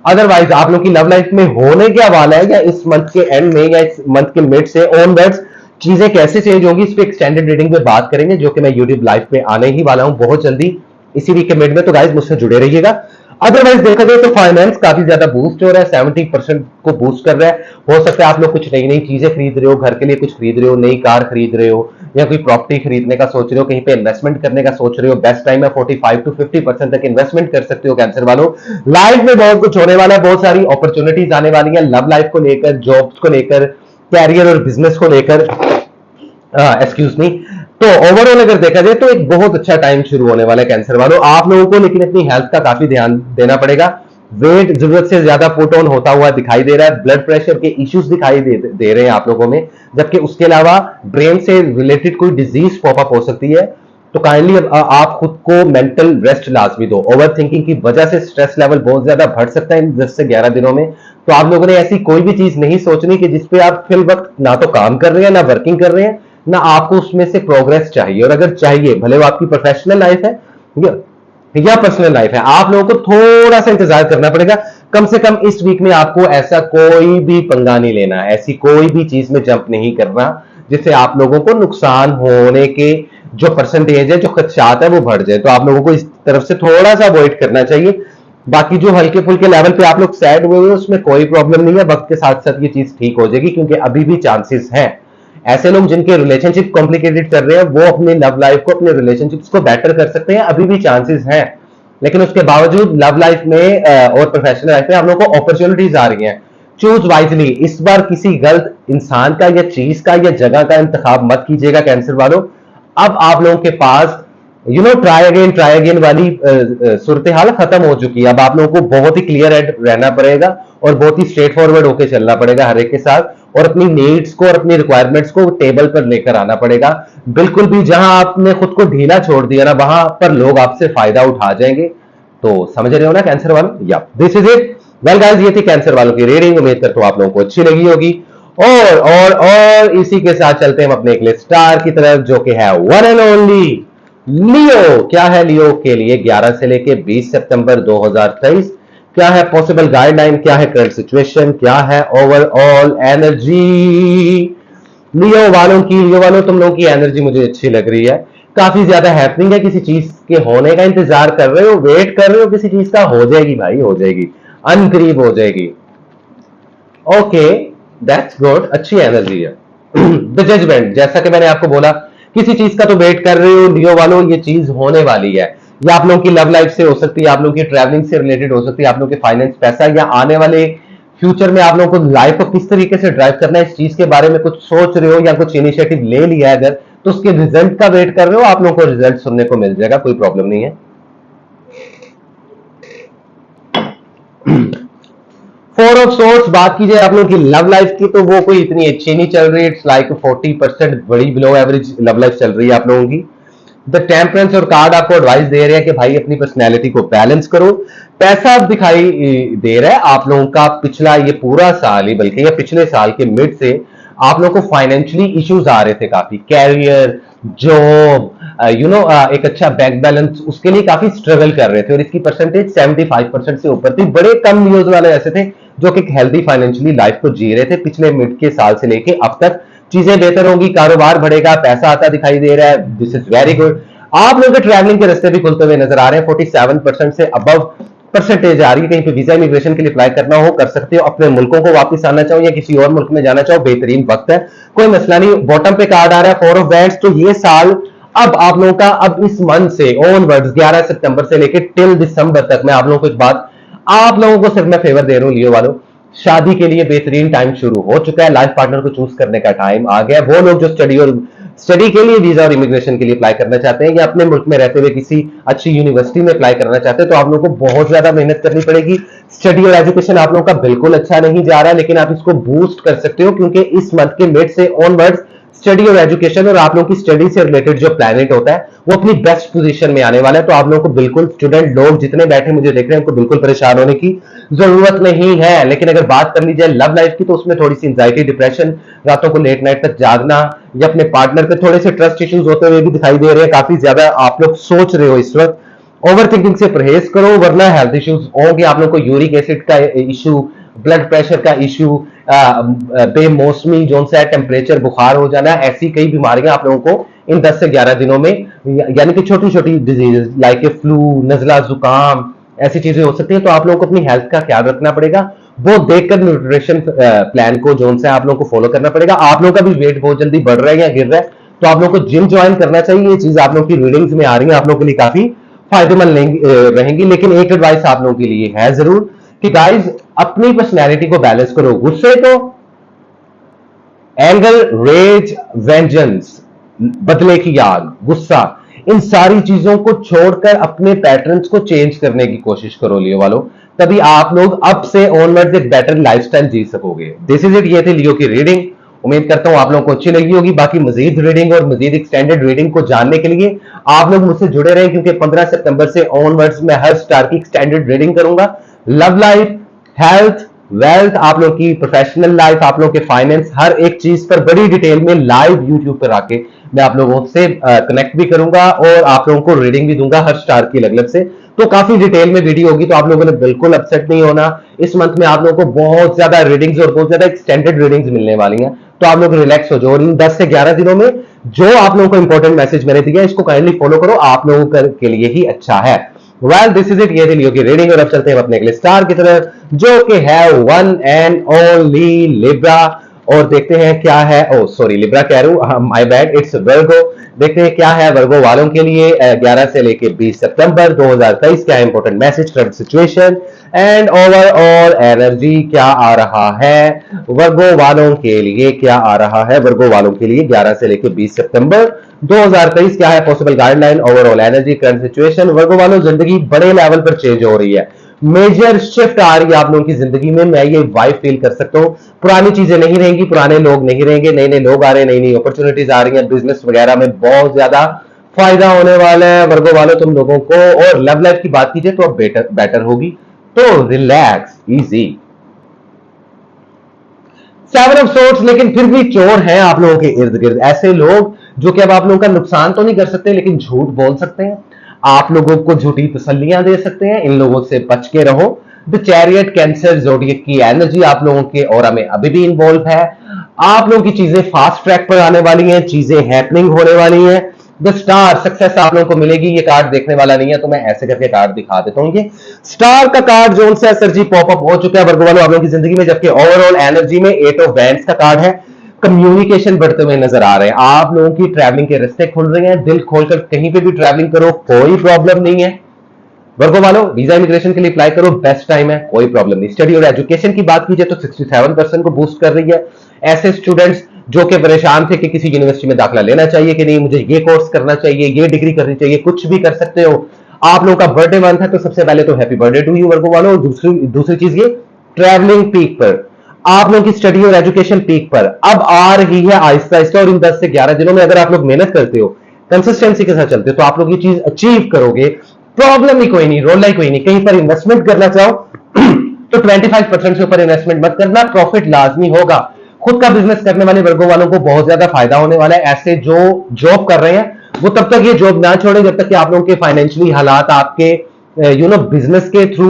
अदरवाइज आप लोग की लव लाइफ में होने क्या वाला है, या इस मंथ के एंड में या इस मंथ के मिड से ऑनवर्ड्स चीजें कैसे चेंज होंगी, इस पे एक्सटेंडेड रीडिंग में बात करेंगे, जो कि मैं यूट्यूब लाइव पे आने ही वाला हूं बहुत जल्दी इसी वीक के मिड में। तो गाइज मुझसे जुड़े रहिएगा। अदरवाइज देखा जाए तो फाइनेंस काफी ज्यादा बूस्ट हो रहा है, 70% को बूस्ट कर रहा है। हो सकता है आप लोग कुछ नई नई चीजें खरीद रहे हो, घर के लिए कुछ खरीद रहे हो, नई कार खरीद रहे हो, या कोई प्रॉपर्टी खरीदने का सोच रहे हो, कहीं पे इन्वेस्टमेंट करने का सोच रहे हो। बेस्ट टाइम है, 45 to 50% तक इन्वेस्टमेंट कर सकते हो कैंसर वालों। लाइफ में बहुत कुछ होने वाला है, बहुत सारी अपॉर्चुनिटीज आने वाली है, लव लाइफ को लेकर, जॉब्स को लेकर, कैरियर और बिजनेस को लेकर, एक्सक्यूज मी। तो ओवरऑल अगर देखा जाए तो एक बहुत अच्छा टाइम शुरू होने वाला है कैंसर वालों आप लोगों को, लेकिन अपनी हेल्थ का काफी ध्यान देना पड़ेगा। वेट जरूरत से ज्यादा पुट ऑन होता हुआ दिखाई दे रहा है, ब्लड प्रेशर के इश्यूज दिखाई दे रहे हैं आप लोगों में, जबकि उसके अलावा ब्रेन से रिलेटेड कोई डिजीज पॉपअप हो सकती है। तो काइंडली आप खुद को मेंटल रेस्ट लाजमी दो। ओवर थिंकिंग की वजह से स्ट्रेस लेवल बहुत ज्यादा बढ़ सकता है इन 10 से 11 दिनों में। तो आप लोगों ने ऐसी कोई भी चीज नहीं सोचनी कि जिसपे आप फिल वक्त ना तो काम कर रहे हैं, ना वर्किंग कर रहे हैं, ना आपको उसमें से प्रोग्रेस चाहिए। और अगर चाहिए, भले वो आपकी प्रोफेशनल लाइफ है या पर्सनल लाइफ है, आप लोगों को थोड़ा सा इंतजार करना पड़ेगा। कम से कम इस वीक में आपको ऐसा कोई भी पंगा नहीं लेना, ऐसी कोई भी चीज में जंप नहीं करना जिससे आप लोगों को नुकसान होने के जो परसेंटेज है, जो खदशात है, वो बढ़ जाए। तो आप लोगों को इस तरफ से थोड़ा सा अवॉइड करना चाहिए। बाकी जो हल्के फुल्के लेवल पे आप लोग सैड हुए हुए, उसमें कोई प्रॉब्लम नहीं है, वक्त के साथ साथ ये चीज ठीक हो जाएगी, क्योंकि अभी भी चांसेस हैं। ऐसे लोग जिनके रिलेशनशिप कॉम्प्लिकेटेड कर रहे हैं, वो अपनी लव लाइफ को, अपने रिलेशनशिप्स को बेटर कर सकते हैं, अभी भी चांसेस हैं। लेकिन उसके बावजूद लव लाइफ में और प्रोफेशनल लाइफ में हम लोग को अपॉर्चुनिटीज आ रही हैं। Choose wisely. इस बार किसी गलत इंसान का या चीज का या जगह का इंतखाब मत कीजिएगा कैंसर वालों। अब आप लोगों के पास ट्राई अगेन वाली सूरत हाल खत्म हो चुकी है। अब आप लोगों को बहुत ही क्लियर हेड रहना पड़ेगा और बहुत ही स्ट्रेट फॉरवर्ड होकर चलना पड़ेगा हर एक के साथ, और अपनी नीड्स को और अपनी रिक्वायरमेंट्स को टेबल पर लेकर आना पड़ेगा। बिल्कुल भी जहां आपने खुद को ढीला छोड़ दिया ना, वहां पर लोग आपसे फायदा उठा जाएंगे। तो समझ रहे हो ना कैंसर वालों? या this is it. Well guys, ये थी कैंसर वालों की रीडिंग। उम्मीद करता हूं आप लोगों को अच्छी लगी होगी। और इसी के साथ चलते हैं हम अपने अगले स्टार की तरफ, जो कि है वन एंड ओनली लियो। क्या है लियो के लिए 11 से लेके 20 सितंबर 2023? क्या है पॉसिबल गाइडलाइन, क्या है करंट सिचुएशन, क्या है ओवरऑल एनर्जी लियो वालों की? लियो वालों, तुम लोगों की एनर्जी मुझे अच्छी लग रही है, काफी ज्यादा हैपनिंग है, किसी चीज के होने का इंतजार कर रहे हो, वेट कर रहे हो किसी चीज का, हो जाएगी भाई, हो जाएगी, अनकरीब हो जाएगी। ओके, दैट्स गुड, अच्छी एनर्जी है। द जजमेंट, जैसा कि मैंने आपको बोला, किसी चीज का तो वेट कर रहे हो लियो वालों, ये चीज होने वाली है। या आप लोगों की लव लाइफ से हो सकती है, आप लोगों की ट्रैवलिंग से रिलेटेड हो सकती है, आप लोगों के फाइनेंस, पैसा, या आने वाले फ्यूचर में आप लोगों को लाइफ को किस तरीके से ड्राइव करना है, इस चीज के बारे में कुछ सोच रहे हो या कुछ इनिशिएटिव ले लिया है अगर, तो उसके रिजल्ट का वेट कर रहे हो। आप लोगों को रिजल्ट सुनने को मिल जाएगा, कोई प्रॉब्लम नहीं है। 4 ऑफ सोर्स, बात की जाए आप लोगों की लव लाइफ की, तो वो कोई इतनी अच्छी नहीं चल रही। इट्स लाइक 40% बड़ी बिलो एवरेज लव लाइफ चल रही है आप लोगों की। द टेम्परेंस और कार्ड आपको एडवाइस दे रहे हैं कि भाई अपनी पर्सनैलिटी को बैलेंस करो। पैसा दिखाई दे रहा है आप लोगों का पिछला ये पूरा साल ही, बल्कि या पिछले साल के मिड से आप लोगों को फाइनेंशियली इश्यूज आ रहे थे काफी, कैरियर, जॉब, एक अच्छा बैंक बैलेंस, उसके लिए काफी स्ट्रगल कर रहे थे, और इसकी परसेंटेज 75% से ऊपर थी। बड़े कम न्यूज वाले ऐसे थे जो कि हेल्दी फाइनेंशियली लाइफ को जी रहे थे पिछले मिड के साल से लेके अब तक। चीजें बेहतर होंगी, कारोबार बढ़ेगा, पैसा आता दिखाई दे रहा है, दिस इज वेरी गुड। आप लोगों के ट्रैवलिंग के रास्ते भी खुलते हुए नजर आ रहे हैं, 47% से अबव परसेंटेज आ रही है, कहीं पे वीजा इमिग्रेशन के लिए अप्लाई करना हो कर सकते हो, अपने मुल्कों को वापस आना चाहो या किसी और मुल्क में जाना चाहो, बेहतरीन वक्त है, कोई मसला नहीं। बॉटम पे कार्ड आ रहा है 4 ऑफ वैंड्स, तो ये साल अब आप लोगों का अब इस मंथ से ऑनवर्ड्स 11 सितंबर से लेकर टिल दिसंबर तक, मैं आप लोगों को एक बात, आप लोगों को सिर्फ मैं फेवर दे रहा हूं लियो वालों, शादी के लिए बेहतरीन टाइम शुरू हो चुका है, लाइफ पार्टनर को चूज करने का टाइम आ गया। वो लोग जो स्टडी के लिए वीजा और इमिग्रेशन के लिए अप्लाई करना चाहते हैं या अपने मुल्क में रहते हुए किसी अच्छी यूनिवर्सिटी में अप्लाई करना चाहते हैं, तो आप लोगों को बहुत ज्यादा मेहनत करनी पड़ेगी। स्टडी और एजुकेशन आप लोगों का बिल्कुल अच्छा नहीं जा रहा है, लेकिन आप इसको बूस्ट कर सकते हो क्योंकि इस मंथ के मिड से ऑनवर्ड्स स्टडी और एजुकेशन और आप लोगों की स्टडी से रिलेटेड जो प्लैनेट होता है वो अपनी बेस्ट पोजीशन में आने वाला है। तो आप लोगों को बिल्कुल, स्टूडेंट लोग जितने बैठे मुझे देख रहे हैं, उनको बिल्कुल परेशान होने की जरूरत नहीं है। लेकिन अगर बात कर ली जाए लव लाइफ की, तो उसमें थोड़ी सी एंजाइटी, डिप्रेशन, रातों को लेट नाइट तक जागना या अपने पार्टनर पे थोड़े से ट्रस्ट इश्यूज होते हुए भी दिखाई दे रहे हैं। काफी ज्यादा आप लोग सोच रहे हो इस वक्त। ओवर थिंकिंग से परहेज करो वरना हेल्थ इश्यूज होंगे। आप लोग को यूरिक एसिड का इशू, ब्लड प्रेशर का इशू, बेमौसमी जो सा टेम्परेचर, बुखार हो जाना, ऐसी कई बीमारियां आप लोगों को इन 10 से 11 दिनों में, यानी कि छोटी छोटी डिजीज लाइक फ्लू, नजला, जुकाम, ऐसी चीजें हो सकती हैं। तो आप लोगों को अपनी हेल्थ का ख्याल रखना पड़ेगा। वो देखकर न्यूट्रिशन प्लान को जो से आप लोगों को फॉलो करना पड़ेगा। आप लोगों का भी वेट बहुत जल्दी बढ़ रहा है या गिर रहा है, तो आप लोगों को जिम ज्वाइन करना चाहिए। ये चीज आप लोगों की रीडिंग्स में आ रही है, आप लोगों के लिए काफी फायदेमंद रहेंगी। लेकिन एक एडवाइस आप लोगों के लिए है जरूर कि गाइज अपनी पर्सनैलिटी को बैलेंस करो। गुस्से को, एंगर, रेज, वेंजेंस, बदले की याद, गुस्सा, इन सारी चीजों को छोड़कर अपने पैटर्न्स को चेंज करने की कोशिश करो लियो वालों। तभी आप लोग अब से ऑनवर्ड एक बेटर लाइफस्टाइल जी सकोगे। दिस इज इट, ये थी लियो की रीडिंग। उम्मीद करता हूं आप लोगों को अच्छी लगी होगी। बाकी मजीद रीडिंग और मजीद एक्सटेंडेड रीडिंग को जानने के लिए आप लोग मुझसे जुड़े रहें, क्योंकि 15 सितंबर से ऑनवर्ड्स में हर स्टार की एक्सटेंडेड रीडिंग करूंगा। लव लाइफ, हेल्थ, वेल्थ, आप लोग की प्रोफेशनल लाइफ, आप लोग के फाइनेंस, हर एक चीज पर बड़ी डिटेल में लाइव यूट्यूब पर आके मैं आप लोगों से कनेक्ट भी करूंगा और आप लोगों को रीडिंग भी दूंगा हर स्टार की अलग अलग से। तो काफी डिटेल में वीडियो होगी, तो आप लोगों ने बिल्कुल अपसेट नहीं होना। इस मंथ में आप लोगों को बहुत ज्यादा रीडिंग्स और बहुत ज्यादा एक्सटेंडेड रीडिंग्स मिलने वाली हैं, तो आप लोग रिलैक्स हो जाओ। इन 10 से 11 दिनों में जो आप लोगों को इंपॉर्टेंट मैसेज मैंने दिया, इसको काइंडली फॉलो करो, आप लोगों के लिए ही अच्छा है। वेल दिस इज इट, ये थी लियो की रीडिंग। और अब चलते हैं अपने अगले स्टार की तरफ, जो कि है वन एंड ओनली लिब्रा। और देखते हैं क्या है, ओ सॉरी लिब्रा कह रहा हूं, माय बैड, इट्स वर्गो। देखते हैं क्या है वर्गो वालों के लिए 11 से लेके 20 सितंबर 2023, क्या important message, current situation and overall energy क्या आ रहा है वर्गो वालों के लिए, क्या आ रहा है वर्गो वालों के लिए 11 से लेके 20 सितंबर 2023, क्या है possible guideline, overall energy, current situation. Virgo वालों, जिंदगी बड़े लेवल पर चेंज हो रही है, मेजर शिफ्ट आ रही है आप लोगों की जिंदगी में, मैं ये वाइब फील कर सकता हूं। पुरानी चीजें नहीं रहेंगी, पुराने लोग नहीं रहेंगे, नए नए लोग आ रहे हैं, नई नई अपॉर्चुनिटीज आ रही हैं, बिजनेस वगैरह में बहुत ज्यादा फायदा होने वाला है वर्गो वालों तुम लोगों को। और लव लाइफ की बात कीजिए तो अब बेटर होगी, तो रिलैक्स, इजी। 7 ऑफ सोर्ड्स, लेकिन फिर भी चोर हैं आप लोगों के इर्द गिर्द, ऐसे लोग जो कि अब आप लोगों का नुकसान तो नहीं कर सकते लेकिन झूठ बोल सकते हैं, आप लोगों को झूठी तसल्लियां दे सकते हैं। इन लोगों से बच के रहो। द चैरियट, कैंसर ज़ोडिएक की एनर्जी आप लोगों के ऑरा में अभी भी इन्वॉल्व है। आप लोगों की चीजें फास्ट ट्रैक पर आने वाली हैं, चीजें हैपनिंग होने वाली हैं। द स्टार, सक्सेस आप लोगों को मिलेगी। ये कार्ड देखने वाला नहीं है तो मैं ऐसे करके कार्ड दिखा देता हूं। ये स्टार का कार्ड जो उनसे सर जी पॉपअप हो चुका है वर्गो वालों आप लोगों की जिंदगी में, जबकि ओवरऑल एनर्जी में 8 ऑफ वैंड्स का कार्ड है। कम्युनिकेशन बढ़ते हुए नजर आ रहे हैं, आप लोगों की ट्रैवलिंग के रास्ते खुल रहे हैं, दिल खोलकर कहीं पे भी ट्रैवलिंग करो, कोई प्रॉब्लम नहीं है। वर्गो वालों, वीजा इमिग्रेशन के लिए अप्लाई करो, बेस्ट टाइम है, कोई प्रॉब्लम नहीं। स्टडी और एजुकेशन की बात कीजिए तो 67% को बूस्ट कर रही है। ऐसे स्टूडेंट्स जो कि परेशान थे कि किसी यूनिवर्सिटी में दाखिला लेना चाहिए कि नहीं, मुझे ये कोर्स करना चाहिए, ये डिग्री करनी चाहिए, कुछ भी कर सकते हो। आप लोगों का बर्थडे मंथ है तो सबसे पहले तो हैप्पी बर्थडे टू यू वर्गो वालों। दूसरी चीज ये ट्रैवलिंग पीक पर, आप लोगों की स्टडी और एजुकेशन पीक पर अब आ रही है आहिस्ता आहिस्ता। और इन 10 से 11 दिनों में अगर आप लोग मेहनत करते हो, कंसिस्टेंसी के साथ चलते हो, तो आप लोग ये चीज अचीव करोगे। प्रॉब्लम ही कोई नहीं, रोला ही कोई नहीं। कहीं पर इन्वेस्टमेंट करना चाहो तो 25% से ऊपर इन्वेस्टमेंट मत करना, प्रॉफिट लाजमी होगा। खुद का बिजनेस करने वाले वर्गों वालों को बहुत ज्यादा फायदा होने वाला है। ऐसे जो जॉब कर रहे हैं वो तब तक ये जॉब ना छोड़े जब तक कि आप लोगों के फाइनेंशियली हालात आपके बिजनेस के थ्रू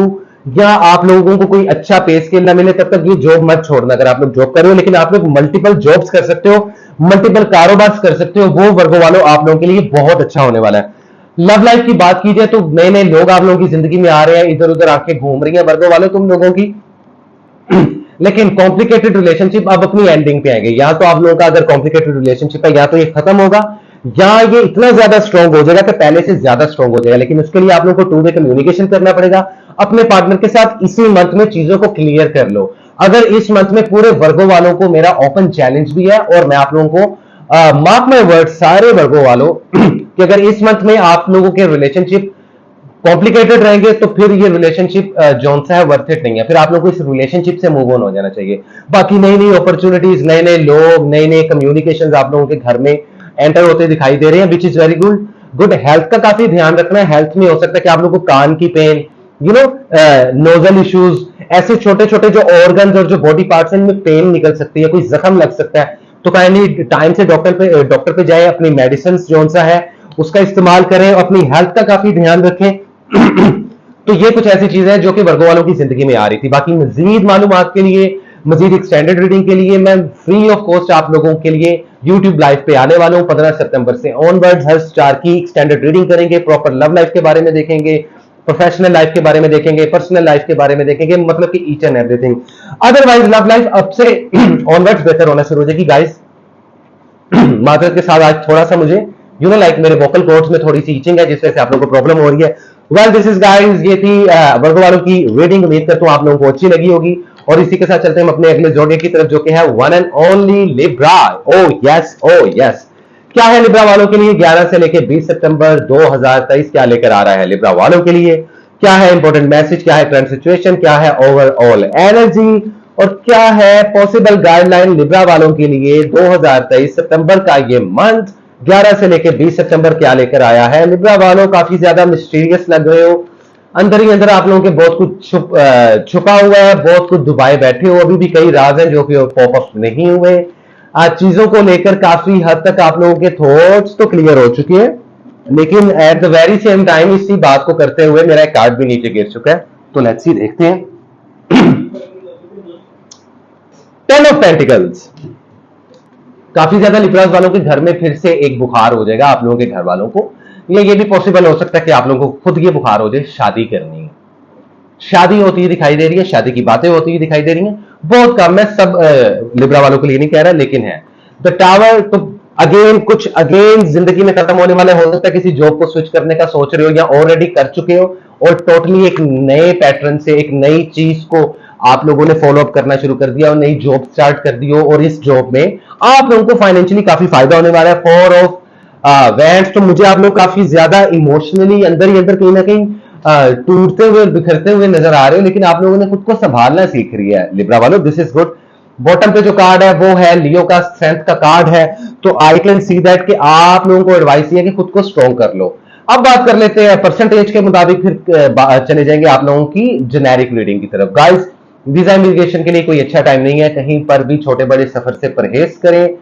या आप लोगों को कोई अच्छा पे स्केल ना मिले, तब तक ये जॉब मत छोड़ना। अगर आप लोग जॉब कर रहे हो, लेकिन आप लोग मल्टीपल जॉब्स कर सकते हो, मल्टीपल कारोबार कर सकते हो, वो वर्गो वालों आप लोगों के लिए बहुत अच्छा होने वाला है। लव लाइफ की बात की जाए तो नए नए लोग आप लोगों की जिंदगी में आ रहे हैं, इधर उधर आंखें घूम रही हैं वर्गो वालों तुम लोगों की। लेकिन कॉम्प्लिकेटेड रिलेशनशिप अब अपनी एंडिंग पे आएंगे। या तो आप लोगों का अगर कॉम्प्लिकेटेड रिलेशनशिप है, या तो ये खत्म होगा, या ये इतना ज्यादा स्ट्रांग हो जाएगा कि पहले से ज्यादा स्ट्रांग हो जाएगा। लेकिन उसके लिए आप लोगों को टू वे कम्युनिकेशन करना पड़ेगा अपने पार्टनर के साथ। इसी मंथ में चीजों को क्लियर कर लो। अगर इस मंथ में पूरे वर्गो वालों को मेरा ओपन चैलेंज भी है, और मैं आप लोगों को मार्क माय वर्ड सारे वर्गो वालों कि अगर इस मंथ में आप लोगों के रिलेशनशिप कॉम्प्लिकेटेड रहेंगे तो फिर ये रिलेशनशिप जोन सा है वर्थ इट नहीं है। फिर आप लोगों को इस रिलेशनशिप से मूव ऑन हो जाना चाहिए। बाकी नई नई अपॉर्चुनिटीज, नए नए लोग, नए नए कम्युनिकेशन आप लोगों के घर में एंटर होते दिखाई दे रहे हैं, विच is very good. Good health का काफी ध्यान रखना है। हेल्थ में हो सकता है कि आप लोगों को कान की pain, you know, nasal issues, ऐसे छोटे छोटे जो ऑर्गन्स और जो बॉडी पार्ट्स हैं इनमें पेन निकल सकती है, कोई जख्म लग सकता है, तो काइंडली टाइम से डॉक्टर पे जाए, अपनी मेडिसिन जो सा है उसका इस्तेमाल करें, अपनी हेल्थ का काफी ध्यान रखें। तो ये कुछ ऐसी चीजें हैं जो कि वर्गो वालों की जिंदगी में आ रही थी। बाकी मजीद मालूमात के लिए, मजीद एक्सटेंडेड रीडिंग के लिए मैं फ्री ऑफ कॉस्ट आप लोगों के लिए यूट्यूब लाइव पे आने वाला हूं 15 सितंबर से ऑनवर्ड्स। हर स्टार की एक्सटेंडेड रीडिंग करेंगे, प्रॉपर लव लाइफ के बारे में देखेंगे, प्रोफेशनल लाइफ के बारे में देखेंगे, पर्सनल लाइफ के बारे में देखेंगे, मतलब कि each and everything. Otherwise love life अब से ऑनवर्ड्स बेहतर होना शुरू हो जाएगी गाइस। मादरत के साथ आज थोड़ा सा मुझे लाइक मेरे वोकल कॉर्ड्स में थोड़ी सी ईचिंग है, जिस वजह से आप लोगों को प्रॉब्लम हो रही है। वेल दिस इज गाइस, ये थी वर्गो वालों की रीडिंग। उम्मीद करता हूं आप लोगों को अच्छी लगी होगी। और इसी के साथ चलते हैं हम अपने अगले जोड़िए की तरफ, जो कि है one and only Libra. O yes, O yes. क्या है लिब्रा वालों के लिए 11 से लेकर 20 सितंबर 2023 क्या लेकर आ रहा है लिब्रा वालों के लिए? क्या है इंपॉर्टेंट मैसेज, क्या है करंट सिचुएशन, क्या है ओवरऑल एनर्जी, और क्या है पॉसिबल गाइडलाइन लिब्रा वालों के लिए 2023 सितंबर का ये मंथ 11 से लेकर 20 सितंबर क्या लेकर आया है? लिब्रा वालों काफी ज्यादा मिस्टीरियस लग रहे हो, अंदर ही अंदर आप लोगों के बहुत कुछ छुपा हुआ है, बहुत कुछ दुबाए बैठे हो, अभी भी कई राज हैं जो कि पॉप अप नहीं हुए। आज चीजों को लेकर काफी हद तक आप लोगों के थॉट्स तो क्लियर हो चुके हैं, लेकिन at the very same time इसी बात को करते हुए मेरा एक कार्ड भी नीचे गिर चुका है। तो लेट्स सी, देखते हैं। 10 ऑफ पेंटिकल्स। काफी ज्यादा लिब्रास वालों के घर में फिर से एक बुखार हो जाएगा आप लोगों के घर वालों को, या ये भी पॉसिबल हो सकता है कि आप लोगों को खुद ये बुखार हो जाए। शादी करनी है, शादी होती हुई दिखाई दे रही है, शादी की बातें होती हुई दिखाई दे रही हैं। बहुत कम है, सब लिब्रा वालों के लिए नहीं कह रहा, लेकिन है द टावर। तो अगेन जिंदगी में खत्म होने वाले, हो सकता है किसी जॉब को स्विच करने का सोच रहे हो, या ऑलरेडी कर चुके हो और टोटली एक नए पैटर्न से एक नई चीज को आप लोगों ने फॉलो अप करना शुरू कर दिया और नई जॉब स्टार्ट कर दी हो, और इस जॉब में आप लोगों को फाइनेंशियली काफी फायदा होने वाला है। Four of wands. तो मुझे आप लोग काफी ज्यादा इमोशनली अंदर ही अंदर कहीं ना कहीं टूटते हुए बिखरते हुए नजर आ रहे हो, लेकिन आप लोगों ने खुद को संभालना सीख लिया है लिब्रा वालों, दिस इज गुड। बॉटम पे जो कार्ड है वो है लियो का स्ट्रेंथ का कार्ड है। तो आई कैन सी दैट कि आप लोगों को एडवाइस है कि खुद को स्ट्रॉन्ग कर लो। अब बात कर लेते हैं परसेंटेज के मुताबिक, फिर चले जाएंगे आप लोगों की जेनेरिक रीडिंग की तरफ। गाइस, वीजा इमिग्रेशन के लिए कोई अच्छा टाइम नहीं है, कहीं पर भी छोटे बड़े सफर से परहेज करें,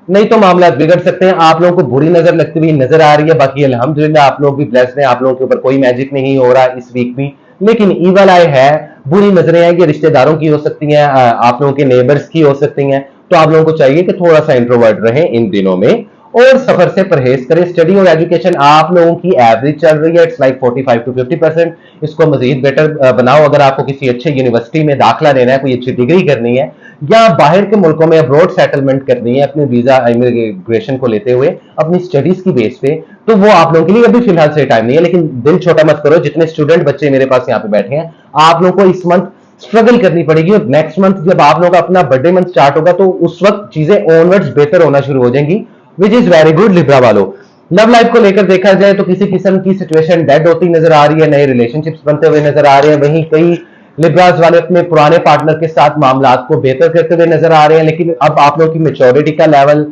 नहीं तो मामला बिगड़ सकते हैं। आप लोगों को बुरी नजर लगती हुई नजर आ रही है, बाकी अल्हम्दुलिल्लाह आप लोग भी ब्लेस्ड हैं, आप लोगों के ऊपर कोई मैजिक नहीं हो रहा इस वीक भी। लेकिन ईवल आई है, बुरी नजरें हैं, ये रिश्तेदारों की हो सकती हैं, आप लोगों के नेबर्स की हो सकती हैं। तो आप लोगों को चाहिए कि थोड़ा सा इंट्रोवर्ट रहें इन दिनों में और सफर से परहेज करें। स्टडी और एजुकेशन आप लोगों की एवरेज चल रही है, इट्स लाइक 45 to 50%। इसको मजीद बेटर बनाओ। अगर आपको किसी अच्छे यूनिवर्सिटी में दाखिला लेना है, कोई अच्छी डिग्री करनी है, या बाहर के मुल्कों में अब्रॉड सेटलमेंट करनी है अपने वीजा इमिग्रेशन को लेते हुए अपनी स्टडीज की बेस पे, तो वो आप लोगों के लिए अभी फिलहाल से टाइम नहीं है। लेकिन दिल छोटा मत करो, जितने स्टूडेंट बच्चे मेरे पास यहाँ पे बैठे हैं, आप लोगों को इस मंथ स्ट्रगल करनी पड़ेगी, और नेक्स्ट मंथ जब आप लोगों का अपना बर्थडे मंथ स्टार्ट होगा तो उस वक्त चीजें ऑनवर्ड्स बेहतर होना शुरू हो जाएंगी, विच इज वेरी गुड लिब्रा वालों। लव लाइफ को लेकर देखा जाए तो किसी किस्म की सिचुएशन डेड होती नजर आ रही है, नए रिलेशनशिप्स बनते हुए नजर आ रहे हैं। वहीं कई लिब्रास वाले अपने पुराने पार्टनर के साथ मामलात को बेहतर करते हुए नजर आ रहे हैं, लेकिन अब आप लोगों की मेच्योरिटी का लेवल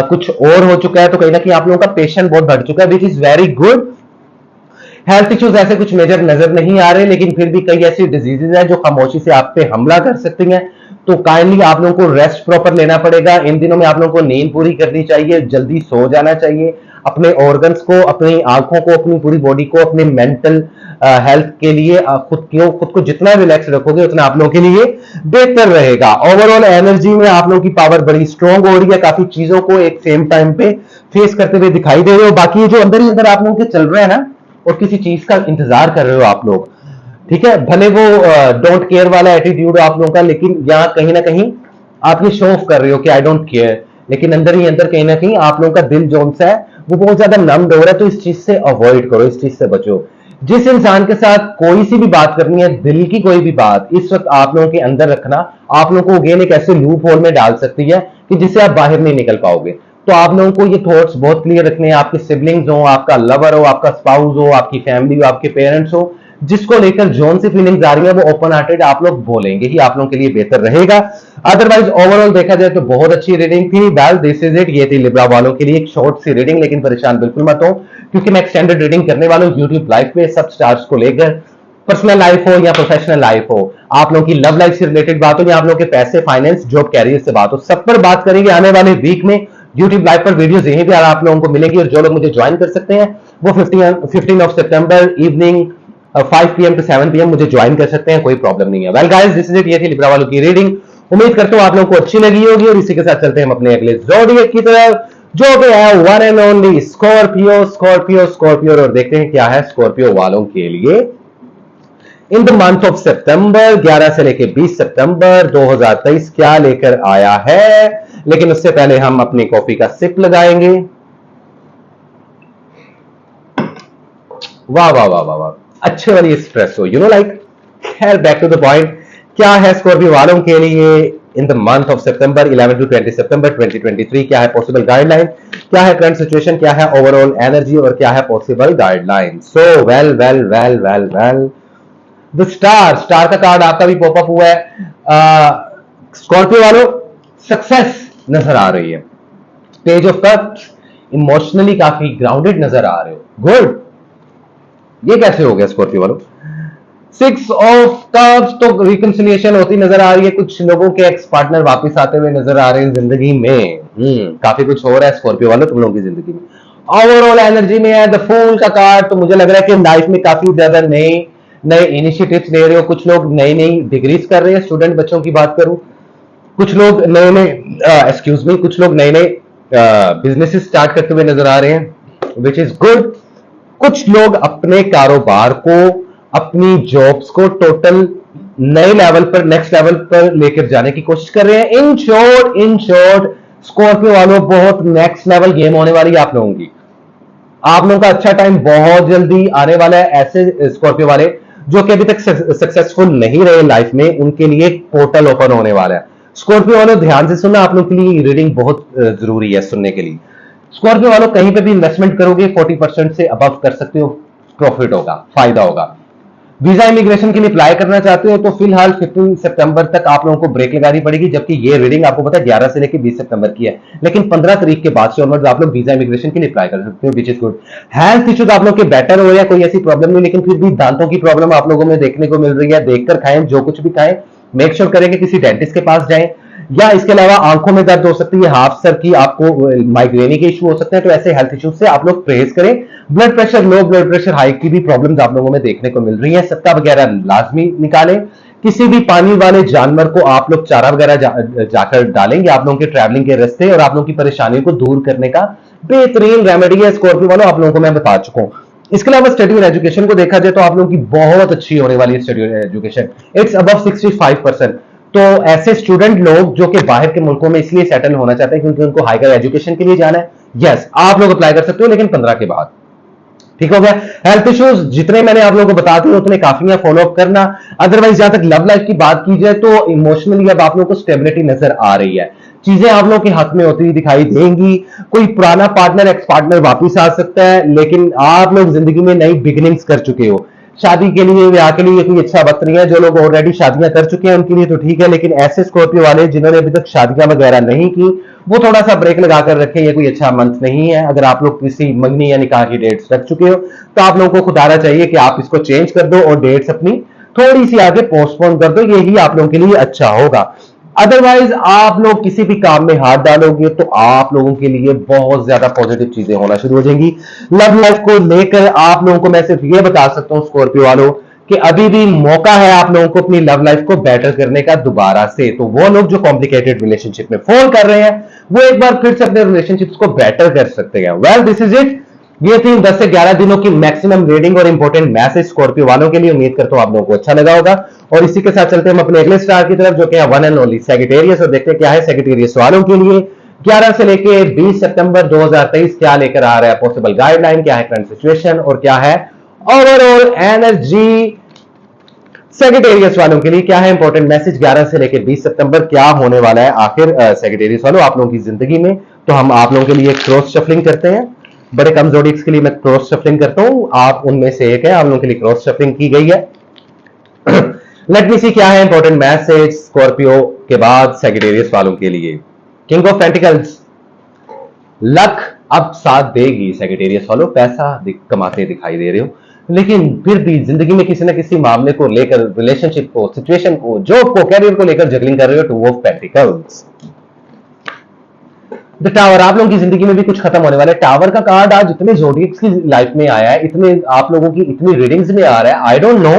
कुछ और हो चुका है, तो कहीं ना कहीं आप लोगों का पेशेंस बहुत बढ़ चुका है, विच is very good. Health issues ऐसे कुछ मेजर नजर नहीं आ रहे, लेकिन फिर भी कई ऐसी डिजीजेज हैं जो खामोशी से आप पे हमला कर सकती हैं। तो काइंडली आप लोगों को रेस्ट प्रॉपर लेना पड़ेगा। इन दिनों में आप लोगों को नींद पूरी करनी चाहिए, जल्दी सो जाना चाहिए। अपने ऑर्गन्स को, अपनी आंखों को, अपनी पूरी बॉडी को, अपने मेंटल हेल्थ के लिए खुद को जितना रिलैक्स रखोगे उतना आप लोगों के लिए बेहतर रहेगा। ओवरऑल एनर्जी में आप लोगों की पावर बड़ी स्ट्रांग हो रही है, काफी चीजों को एक सेम टाइम पे फेस करते हुए दिखाई दे रहे हो। बाकी ये जो अंदर ही अंदर आप लोगों के चल रहा है ना, और किसी चीज का इंतजार कर रहे हो आप लोग, ठीक है, भले वो डोंट केयर वाला एटीट्यूड आप लोगों का, लेकिन यहां कहीं ना कहीं आप ये शो ऑफ कर रहे हो कि आई डोंट केयर, लेकिन अंदर ही अंदर कहीं ना कहीं आप लोगों का दिल जो सा है वो बहुत ज्यादा नम्ड हो रहा है। तो इस चीज से अवॉइड करो, इस चीज से बचो। जिस इंसान के साथ कोई सी भी बात करनी है, दिल की कोई भी बात इस वक्त आप लोगों के अंदर रखना आप लोगों को अगेन एक ऐसे लूप होल में डाल सकती है कि जिससे आप बाहर नहीं निकल पाओगे। तो आप लोगों को ये थॉट्स बहुत क्लियर रखने हैं। आपके सिबलिंग्स हो, आपका लवर हो, आपका स्पाउस हो, आपकी फैमिली हो, आपके पेरेंट्स हो, जिसको लेकर जोन सी फीलिंग्स आ रही है वो ओपन हार्टेड आप लोग बोलेंगे ही आप लोगों के लिए बेहतर रहेगा। अदरवाइज ओवरऑल देखा जाए तो बहुत अच्छी रीडिंग थी। वेल दिस इज इट, ये थी लिब्रा वालों के लिए एक शॉर्ट सी रीडिंग, लेकिन परेशान बिल्कुल मत हो क्योंकि मैं एक्सटेंडेड रीडिंग करने वाला हूं यूट्यूब लाइव पे सब स्टार्स को लेकर। पर्सनल लाइफ हो या प्रोफेशनल लाइफ हो, आप लोगों की लव लाइफ से रिलेटेड बात हो या आप लोगों के पैसे, फाइनेंस, जॉब, कैरियर से बात हो, सब पर बात करेंगे आने वाले वीक में। यूट्यूब लाइव पर वीडियोस यहीं पे आप लोगों को मिलेंगी और जो लोग मुझे ज्वाइन कर सकते हैं वो 15 of September evening 5 PM to 7 PM मुझे ज्वाइन कर सकते हैं, कोई प्रॉब्लम नहीं है। Well guys this is it, ये थी लिब्रा वालों की रीडिंग। उम्मीद करता हूं आप लोगों को अच्छी लगी होगी और इसी के साथ चलते हैं हम अपने अगले ज़ोडिएक की तरफ, जो कि है one and only Scorpio. Scorpio Scorpio और देखते हैं क्या है स्कॉर्पियो वालों के लिए इन द मंथ ऑफ सितंबर 11 से लेकर 20 सितंबर 2023 क्या लेकर आया है। लेकिन उससे पहले हम अपनी कॉफी का सिप लगाएंगे। वाह वाह वाह वाह वाह, अच्छे वाली एस्प्रेसो, यू नो लाइक। खैर बैक टू द पॉइंट, क्या है स्कॉर्पियो वालों के लिए इन the month of September 11 to 20 सितंबर 2023, क्या है पॉसिबल गाइडलाइन, क्या है करंट सिचुएशन, क्या है ओवरऑल एनर्जी और क्या है possible guideline. So well well well well well, the star, star का कार्ड आपका भी पॉपअप हुआ है। स्कॉर्पियो वालों सक्सेस नजर आ रही है। पेज ऑफ कप्स, इमोशनली काफी ग्राउंडेड नजर आ रहे हो, गुड। ये कैसे हो गया स्कॉर्पियो वालों। 6 ऑफ कप्स, तो रिकंसिलिएशन होती नजर आ रही है। कुछ लोगों के एक्स पार्टनर वापस आते हुए नजर आ रहे हैं जिंदगी में। काफी कुछ हो रहा है स्कॉर्पियो वालों तुम लोगों की जिंदगी में। ओवरऑल एनर्जी में है द फूल का कार्ड, तो मुझे लग रहा है कि लाइफ में काफी ज्यादा नए नए इनिशिएटिव्स ले रहे हो। कुछ लोग नई नई डिग्रीज कर रहे हैं, स्टूडेंट बच्चों की बात करूं, कुछ लोग नए नए एक्सक्यूज मी, कुछ लोग नए नए बिजनेस स्टार्ट करते हुए नजर आ रहे हैं, विच इज गुड। कुछ लोग अपने कारोबार को, अपनी जॉब्स को टोटल नए लेवल पर, नेक्स्ट लेवल पर लेकर जाने की कोशिश कर रहे हैं। इन शॉर्ट स्कॉर्पियो वालों बहुत नेक्स्ट लेवल गेम होने वाली है आप लोगों की। आप लोगों का अच्छा टाइम बहुत जल्दी आने वाला है। ऐसे स्कॉर्पियो वाले जो कि अभी तक सक्सेसफुल नहीं रहे लाइफ में, उनके लिए एक पोर्टल ओपन होने वाला है। स्कॉर्पियो वालों ध्यान से सुनना, आप लोगों के लिए रीडिंग बहुत जरूरी है सुनने के लिए। स्कॉर्पियो वालों कहीं पे भी इन्वेस्टमेंट करोगे 40% से अबव कर सकते हो, प्रॉफिट होगा, फायदा होगा। वीजा इमिग्रेशन के लिए अप्लाई करना चाहते हो तो फिलहाल 15 सितंबर तक आप लोगों को ब्रेक लगानी पड़ेगी, जबकि ये रीडिंग आपको पता है 11 से लेकर 20 सितंबर की है। लेकिन 15 तारीख के बाद से ऑनवर्ड आप लोग वीजा इमिग्रेशन के लिए अप्लाई कर सकते हो, which is good. Health issues आप लोग के बेटर हो या कोई ऐसी प्रॉब्लम नहीं, लेकिन फिर भी दांतों की प्रॉब्लम आप लोगों में देखने को मिल रही है। देखकर खाएं, जो कुछ भी खाएं मेक श्योर करें कि किसी डेंटिस्ट के पास जाएं। या इसके अलावा आंखों में दर्द हो सकती है, हाफ सर की, आपको माइग्रेनी के इशू हो सकते हैं, तो ऐसे हेल्थ इश्यूज से आप लोग परहेज करें। Blood pressure, low blood pressure, high की भी प्रॉब्लम्स आप लोगों में देखने को मिल रही है। सत्ता वगैरह लाजमी निकालें। किसी भी पानी वाले जानवर को आप लोग चारा वगैरह जाकर डालेंगे आप लोगों के ट्रैवलिंग के रास्ते, और आप लोगों की परेशानियों को दूर करने का बेहतरीन रेमेडी है स्कॉर्पियो वालों, आप लोगों को मैं बता चुका हूं। इसके अलावा स्टडी और एजुकेशन को देखा जाए तो आप लोगों की बहुत अच्छी होने वाली है स्टडी और एजुकेशन, इट्स अबव 65%। तो ऐसे स्टूडेंट लोग जो कि बाहर के मुल्कों में इसलिए सेटल होना चाहते हैं क्योंकि उनको हायर एजुकेशन के लिए जाना है, यस आप लोग अप्लाई कर सकते हो, लेकिन 15 के बाद। ठीक हो गया। हेल्थ इश्यूज जितने मैंने आप लोगों को बता दिए उतने काफी है, फॉलो अप करना। अदरवाइज जहां तक लव लाइफ की बात की जाए तो इमोशनली अब आप लोगों को स्टेबिलिटी नजर आ रही है, चीजें आप लोगों के हाथ में होती हुई दिखाई देंगी। कोई पुराना पार्टनर, एक्स पार्टनर वापिस आ सकता है, लेकिन आप लोग जिंदगी में नई बिगिनिंग्स कर चुके हो। शादी के लिए, ब्याह के लिए कोई अच्छा वक्त नहीं है। जो लोग ऑलरेडी शादियां कर चुके हैं उनके लिए तो ठीक है, लेकिन ऐसे स्कॉर्पियो वाले जिन्होंने अभी तक शादियां वगैरह नहीं की वो थोड़ा सा ब्रेक लगाकर रखें, ये कोई अच्छा मंथ नहीं है। अगर आप लोग किसी मंगनी या निकाह की डेट्स रख चुके हो तो आप लोगों को खुदारा चाहिए कि आप इसको चेंज कर दो और डेट्स अपनी थोड़ी सी आगे पोस्टपोन कर दो, यही आप लोगों के लिए अच्छा होगा। अदरवाइज आप लोग किसी भी काम में हाथ डालोगे तो आप लोगों के लिए बहुत ज्यादा पॉजिटिव चीजें होना शुरू हो जाएंगी। लव लाइफ को लेकर आप लोगों को मैं सिर्फ ये बता सकता हूं स्कॉर्पियो वालों कि अभी भी मौका है आप लोगों को अपनी लव लाइफ को बेटर करने का दोबारा से। तो वो लोग जो कॉम्प्लिकेटेड रिलेशनशिप में फॉल कर रहे हैं वो एक बार फिर से अपने रिलेशनशिप्स को बेटर कर सकते हैं। Well this is it. ये थी 10 से 11 दिनों की मैक्सिमम रीडिंग और इंपॉर्टेंट मैसेज स्कॉर्पियो वालों के लिए। उम्मीद करता हूं आप लोगों को अच्छा लगा होगा। और इसी के साथ चलते हम अपने अगले स्टार की तरफ जो कि है वन एंड ओनली सेजिटेरियस, और देखते हैं क्या है सेजिटेरियस वालों के लिए 11 से लेके 20 सितंबर 2023 क्या लेकर आ रहा है पॉसिबल गाइडलाइन, क्या है करंट सिचुएशन और क्या है ओवरऑल एनर्जी। सेजिटेरियस वालों के लिए क्या है इंपॉर्टेंट मैसेज 11 से लेकर 20 सितंबर, क्या होने वाला है आखिर सेजिटेरियस वालों आप लोगों की जिंदगी में। तो हम आप लोगों के लिए क्रॉस शफलिंग करते हैं। बड़े कम जोडिक्स के लिए मैं क्रॉस शफलिंग करता हूं, आप उनमें से एक है, आप लोगों के लिए क्रॉस शफलिंग की गई है। लेट मी सी क्या है इंपॉर्टेंट मैसेज स्कॉर्पियो के बाद सेजिटेरियस वालों के लिए। किंग ऑफ पेंटिकल्स, लक अब साथ देगी सेजिटेरियस वालों, पैसा कमाते दिखाई दे रहे हो लेकिन फिर भी जिंदगी में किसी ना किसी मामले को लेकर, रिलेशनशिप को, सिचुएशन को, जॉब को, कैरियर को लेकर जगलिंग कर रहे हो। Two of pentacles, the tower, आप लोगों की जिंदगी में भी कुछ खत्म होने वाला है। टावर का कार्ड आज इतने जोडियक्स की लाइफ में आया है, इतने आप लोगों की इतनी रीडिंग्स में आ रहा है, आई डोंट नो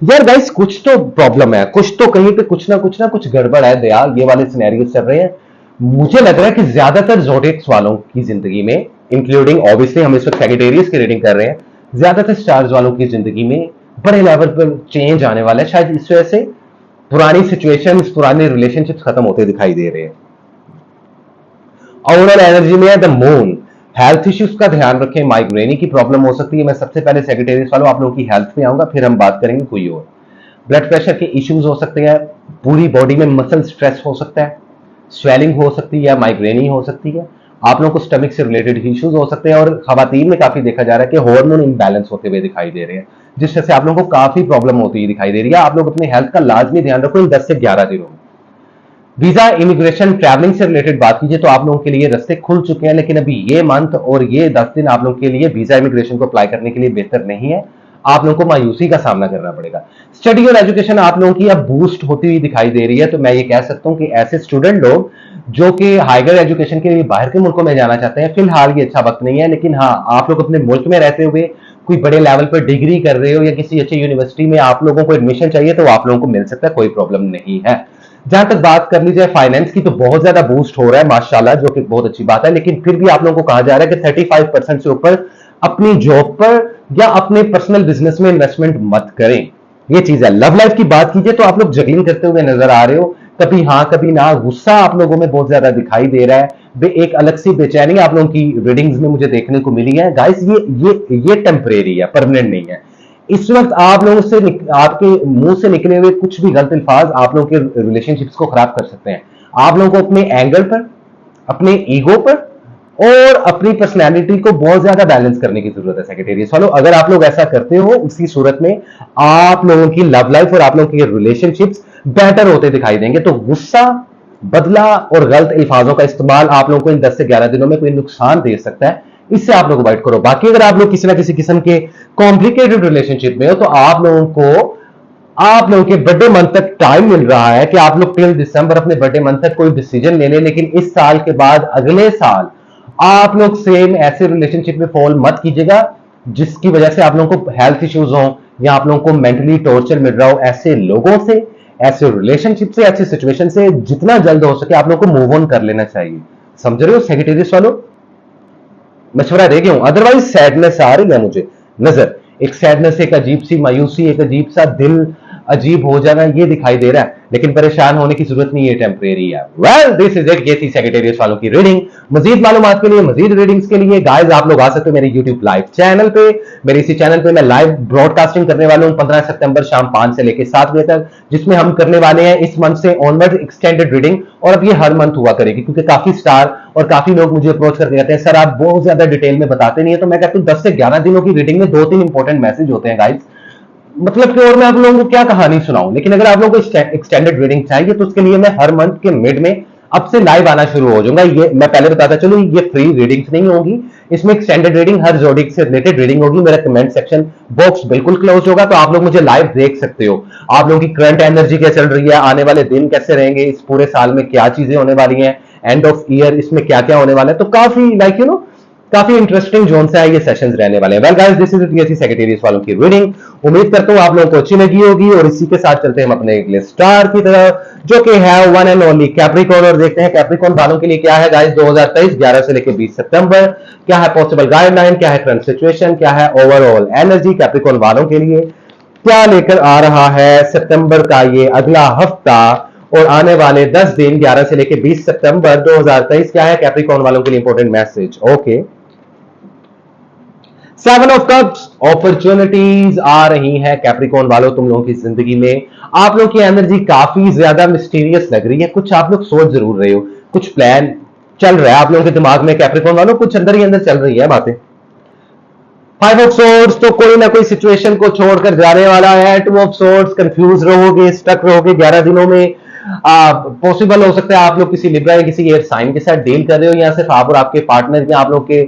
यार गाइस, कुछ तो प्रॉब्लम है, कुछ तो कहीं पे कुछ ना कुछ गड़बड़ है दयाल। ये वाले सिनेरियोस चल रहे हैं। मुझे लग रहा है कि ज्यादातर जोडियक्स वालों की जिंदगी में, इंक्लूडिंग ऑब्वियसली हम इस वक्त सैजिटेरियस की रीडिंग कर रहे हैं, ज्यादातर स्टार्स वालों की जिंदगी में बड़े लेवल पर चेंज आने वाला है। शायद इस वजह से पुरानी सिचुएशंस, पुराने रिलेशनशिप्स खत्म होते दिखाई दे रहे हैं। ओवरऑल एनर्जी में है द मून, हेल्थ इश्यूज का ध्यान रखें, माइग्रेनी की प्रॉब्लम हो सकती है। मैं सबसे पहले सेक्रेटेरियस वालों आप लोगों की हेल्थ पे आऊंगा, फिर हम बात करेंगे कोई और। ब्लड प्रेशर के इश्यूज हो सकते हैं, पूरी बॉडी में मसल स्ट्रेस हो सकता है, स्वेलिंग हो सकती है, माइग्रेनी हो सकती है, आप लोगों को स्टमक से रिलेटेड इश्यूज हो सकते हैं। और खवातीन में काफी देखा जा रहा है कि हार्मोन इम्बैलेंस होते हुए दिखाई दे रहे हैं, जिस वजह से आप लोगों को काफी प्रॉब्लम होती हुई दिखाई दे रही है। आप लोग अपने हेल्थ का लाजमी ध्यान रखो इन 10 से 11 दिनों में। वीजा, इमिग्रेशन, ट्रैवलिंग से रिलेटेड बात कीजिए तो आप लोगों के लिए रास्ते खुल चुके हैं, लेकिन अभी ये मंथ और ये 10 दिन आप लोगों के लिए वीजा इमिग्रेशन को अप्लाई करने के लिए बेहतर नहीं है। आप लोगों को मायूसी का सामना करना पड़ेगा। स्टडी और एजुकेशन आप लोगों की अब बूस्ट होती हुई दिखाई दे रही है। तो मैं ये कह सकता हूं कि ऐसे स्टूडेंट लोग जो कि हायर एजुकेशन के लिए बाहर के मुल्कों में जाना चाहते हैं, फिलहाल ये अच्छा वक्त नहीं है। लेकिन हाँ, आप लोग अपने मुल्क में रहते हुए कोई बड़े लेवल पर डिग्री कर रहे हो या किसी अच्छी यूनिवर्सिटी में आप लोगों को एडमिशन चाहिए तो आप लोगों को मिल सकता है, कोई प्रॉब्लम नहीं है। जहां तक बात कर ली जाए फाइनेंस की, तो बहुत ज्यादा बूस्ट हो रहा है माशाल्लाह, जो कि बहुत अच्छी बात है। लेकिन फिर भी आप लोगों को कहा जा रहा है कि 35% से ऊपर अपनी जॉब पर या अपने पर्सनल बिजनेस में इन्वेस्टमेंट मत करें, ये चीज है। लव लाइफ की बात कीजिए तो आप लोग जगलिंग करते हुए नजर आ रहे हो, कभी हाँ कभी ना, गुस्सा आप लोगों में बहुत ज्यादा दिखाई दे रहा है, एक अलग सी बेचैनी आप लोगों की रीडिंग्स में मुझे देखने को मिली है। गाइस ये टेम्परेरी है, परमानेंट नहीं है। इस वक्त आप लोगों से, आपके मुंह से निकले हुए कुछ भी गलत अल्फाज आप लोगों के रिलेशनशिप्स को खराब कर सकते हैं। आप लोगों को अपने एंगल पर, अपने ईगो पर और अपनी पर्सनैलिटी को बहुत ज्यादा बैलेंस करने की जरूरत है सेक्रेटेरियस वालों। अगर आप लोग ऐसा करते हो, उसी सूरत में आप लोगों की लव लाइफ और आप लोगों की रिलेशनशिप्स बेहतर होते दिखाई देंगे। तो गुस्सा, बदला और गलत अल्फाजों का इस्तेमाल आप लोगों को इन 10 से 11 दिनों में कोई नुकसान दे सकता है, इससे आप लोग अवॉइड करो। बाकी अगर आप लोग किसी ना किसी किस्म के कॉम्प्लिकेटेड रिलेशनशिप में हो तो आप लोगों के बर्थडे मंथ तक टाइम मिल रहा है कि आप लोग टिल दिसंबर अपने बर्थडे मंथ तक कोई डिसीजन ले लें। लेकिन इस साल के बाद अगले साल आप लोग सेम ऐसे रिलेशनशिप में फॉल मत कीजिएगा जिसकी वजह से आप लोगों को हेल्थ इश्यूज हो या आप लोगों को मेंटली टॉर्चर मिल रहा हो। ऐसे लोगों से, ऐसे रिलेशनशिप से, ऐसे सिचुएशन से जितना जल्द हो सके आप लोगों को मूव ऑन कर लेना चाहिए। समझ रहे हो सेक्रेटेरियस वालों? मशवरा दे गया हूं। अदरवाइज सैडनेस आ रही है मुझे नजर, एक सैडनेस, एक अजीब सी मायूसी, एक अजीब सा दिल अजीब हो जाना, ये दिखाई दे रहा है। लेकिन परेशान होने की जरूरत नहीं है, टेम्परेरी है। वेल दिस इज इट, ये थी सेक्रेटेरियस वालों की रीडिंग। मजीद मालूमात के लिए, मजीद रीडिंग्स के लिए गाइस आप लोग आ सकते हो मेरे यूट्यूब लाइव चैनल पे। मेरे इसी चैनल पे मैं लाइव ब्रॉडकास्टिंग करने वाला हूं 15 सितंबर शाम 5 से लेकर 7 बजे तक, जिसमें हम करने वाले हैं इस मंथ से ऑनवर्ड एक्सटेंडेड रीडिंग। और अब ये हर मंथ हुआ करेगी क्योंकि काफी स्टार और काफी लोग मुझे अप्रोच करके कहते हैं सर आप बहुत ज्यादा डिटेल में बताते नहीं है। तो मैं कहता हूं 10 से 11 दिनों की रीडिंग में 2-3 इंपॉर्टेंट मैसेज होते हैं गाइस। मतलब कि और मैं आप लोगों को क्या कहानी सुनाऊं। लेकिन अगर आप लोगों को एक्सटेंडेड रीडिंग चाहिए तो उसके लिए मैं हर मंथ के मिड में अब से लाइव आना शुरू हो जाऊंगा। ये मैं पहले बताता चलूं, ये फ्री रीडिंग्स नहीं होगी, इसमें एक्सटेंडेड रीडिंग, हर जोड़ी से रिलेटेड रीडिंग होगी। मेरा कमेंट सेक्शन बॉक्स बिल्कुल क्लोज होगा, तो आप लोग मुझे लाइव देख सकते हो। आप लोगों की करंट एनर्जी क्या चल रही है, आने वाले दिन कैसे रहेंगे, इस पूरे साल में क्या चीजें होने वाली हैं, एंड ऑफ ईयर इसमें क्या क्या होने वाला है। तो काफी काफी इंटरेस्टिंग जोन से ये सेशंस रहने वाले हैं। Well guys, this is TSC secretariat वालों की रीडिंग। उम्मीद करता हूं आप लोगों को अच्छी लगी होगी, और इसी के साथ चलते हैं हम अपने अगले स्टार की तरफ, जो कि है वन एंड ओनली कैप्रिकॉर्न। और देखते हैं कैप्रिकॉर्न वालों के लिए क्या है गाइस 2023 11 से लेकर 20 सितंबर। क्या है पॉसिबल गाइडलाइन, क्या है करंट सिचुएशन, क्या है ओवरऑल एनर्जी कैप्रिकॉर्न वालों के लिए, क्या लेकर आ रहा है सितंबर का ये अगला हफ्ता, और आने वाले 10 दिन 11 से लेकर 20 सितंबर 2023 क्या है कैप्रिकॉर्न वालों के लिए important message. Okay, 7 of cups, opportunities आ रही हैं कैप्रिकॉर्न वालों तुम लोगों की जिंदगी में। आप लोगों की एनर्जी काफी ज्यादा मिस्टीरियस लग रही है, कुछ आप लोग सोच जरूर रहे हो, कुछ प्लान चल रहा है आप लोगों के दिमाग में कैप्रिकॉर्न वालों, कुछ अंदर ही अंदर चल रही है बातें। 5 ऑफ सोर्ड्स, तो कोई ना कोई सिचुएशन को छोड़कर जाने वाला है। 2 ऑफ सोर्ड्स, कंफ्यूज रहोगे, स्टक रहोगे 11 दिनों में। पॉसिबल हो सकता है आप लोग किसी लिब्रा या किसी एयर साइन के साथ डील कर रहे हो, या सिर्फ आप और आपके पार्टनर में आप लोग के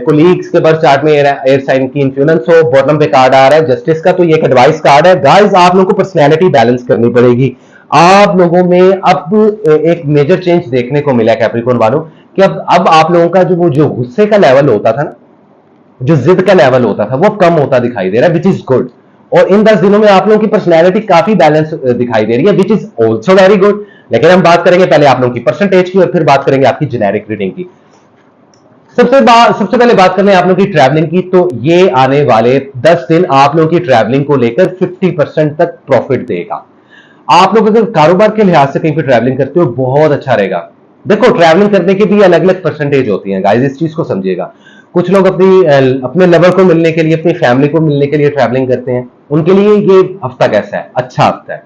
कोलीग्स के बर्थ चार्ट में एयर साइन की इन्फ्लुएंस हो। बॉटम पे कार्ड आ रहा है जस्टिस का, तो ये एक एडवाइस कार्ड है गाइस। आप लोगों को पर्सनैलिटी बैलेंस करनी पड़ेगी। आप लोगों में अब एक मेजर चेंज देखने को मिला है कैप्रिकॉर्न वालों, कि अब आप लोगों का जो गुस्से का लेवल होता था ना, जो जिद का लेवल होता था, वो कम होता दिखाई दे रहा है, विच इज गुड। और इन 10 दिनों में आप लोगों की पर्सनैलिटी काफी बैलेंस दिखाई दे रही है, which is also very good. लेकिन हम बात करेंगे पहले आप लोगों की परसेंटेज की, और फिर बात करेंगे आपकी जेनेरिक रीडिंग की। सबसे पहले बात करने आप लोगों की ट्रैवलिंग की, तो ये आने वाले 10 दिन आप लोगों की ट्रैवलिंग को लेकर 50% तक प्रॉफिट देगा। आप लोग अगर कारोबार के लिहाज से कहीं पर ट्रैवलिंग करते हो, बहुत अच्छा रहेगा। देखो, ट्रैवलिंग करने की भी अलग अलग परसेंटेज होती है गाइस, इस चीज को समझिएगा। कुछ लोग अपने लवर को मिलने के लिए, अपनी फैमिली को मिलने के लिए ट्रैवलिंग करते हैं, उनके लिए ये हफ्ता कैसा है, अच्छा हफ्ता है।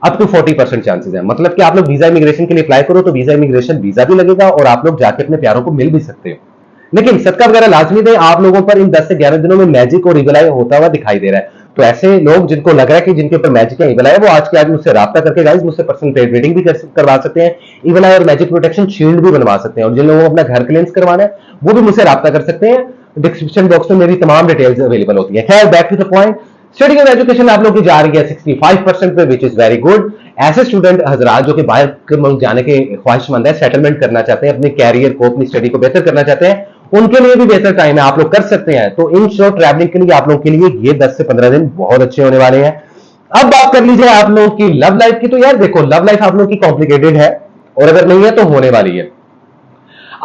अप टू 40% चांसेस है, मतलब कि आप लोग वीजा इमिग्रेशन के लिए अप्लाई करो तो वीजा इमिग्रेशन वीजा भी लगेगा, और आप लोग जाके अपने प्यारों को मिल भी सकते हो। लेकिन सदका वगैरह लाजमी दें, आप लोगों पर इन 10 से 11 दिनों में मैजिक और इवल आई होता हुआ दिखाई दे रहा है। तो ऐसे लोग जिनको लग रहा है कि जिनके ऊपर मैजिक या इवल आई है, वो आज के आज मुझसे राब्ता करके गाइस मुझसे पर्सनल पेड रीडिंग भी करवा सकते हैं। इवल आई और मैजिक प्रोटेक्शन शील्ड भी बनवा सकते हैं, और जिन लोगों को अपना घर क्लींस करवाना है वो भी मुझसे राब्ता कर सकते हैं। डिस्क्रिप्शन बॉक्स में मेरी तमाम डिटेल्स अवेलेबल होती है। खैर, back to the point, study और एजुकेशन आप लोग की जा रही है 65% पे, विच इज वेरी गुड। ऐसे स्टूडेंट हजरात जो कि बाहर के मुल्क जाने के ख्वाहिशमंद है, सेटलमेंट करना चाहते हैं, अपने कैरियर को, अपनी स्टडी को बेहतर करना चाहते हैं, उनके लिए भी बेहतर टाइम है, आप लोग कर सकते हैं। तो इन शॉर्ट ट्रैवलिंग के लिए आप लोग के लिए ये 10 से 15 दिन बहुत अच्छे होने वाले हैं। अब बात कर लीजिए आप लोगों की लव लाइफ की। तो यार देखो, लव लाइफ आप लोगों की कॉम्प्लिकेटेड है, और अगर नहीं है तो होने वाली है।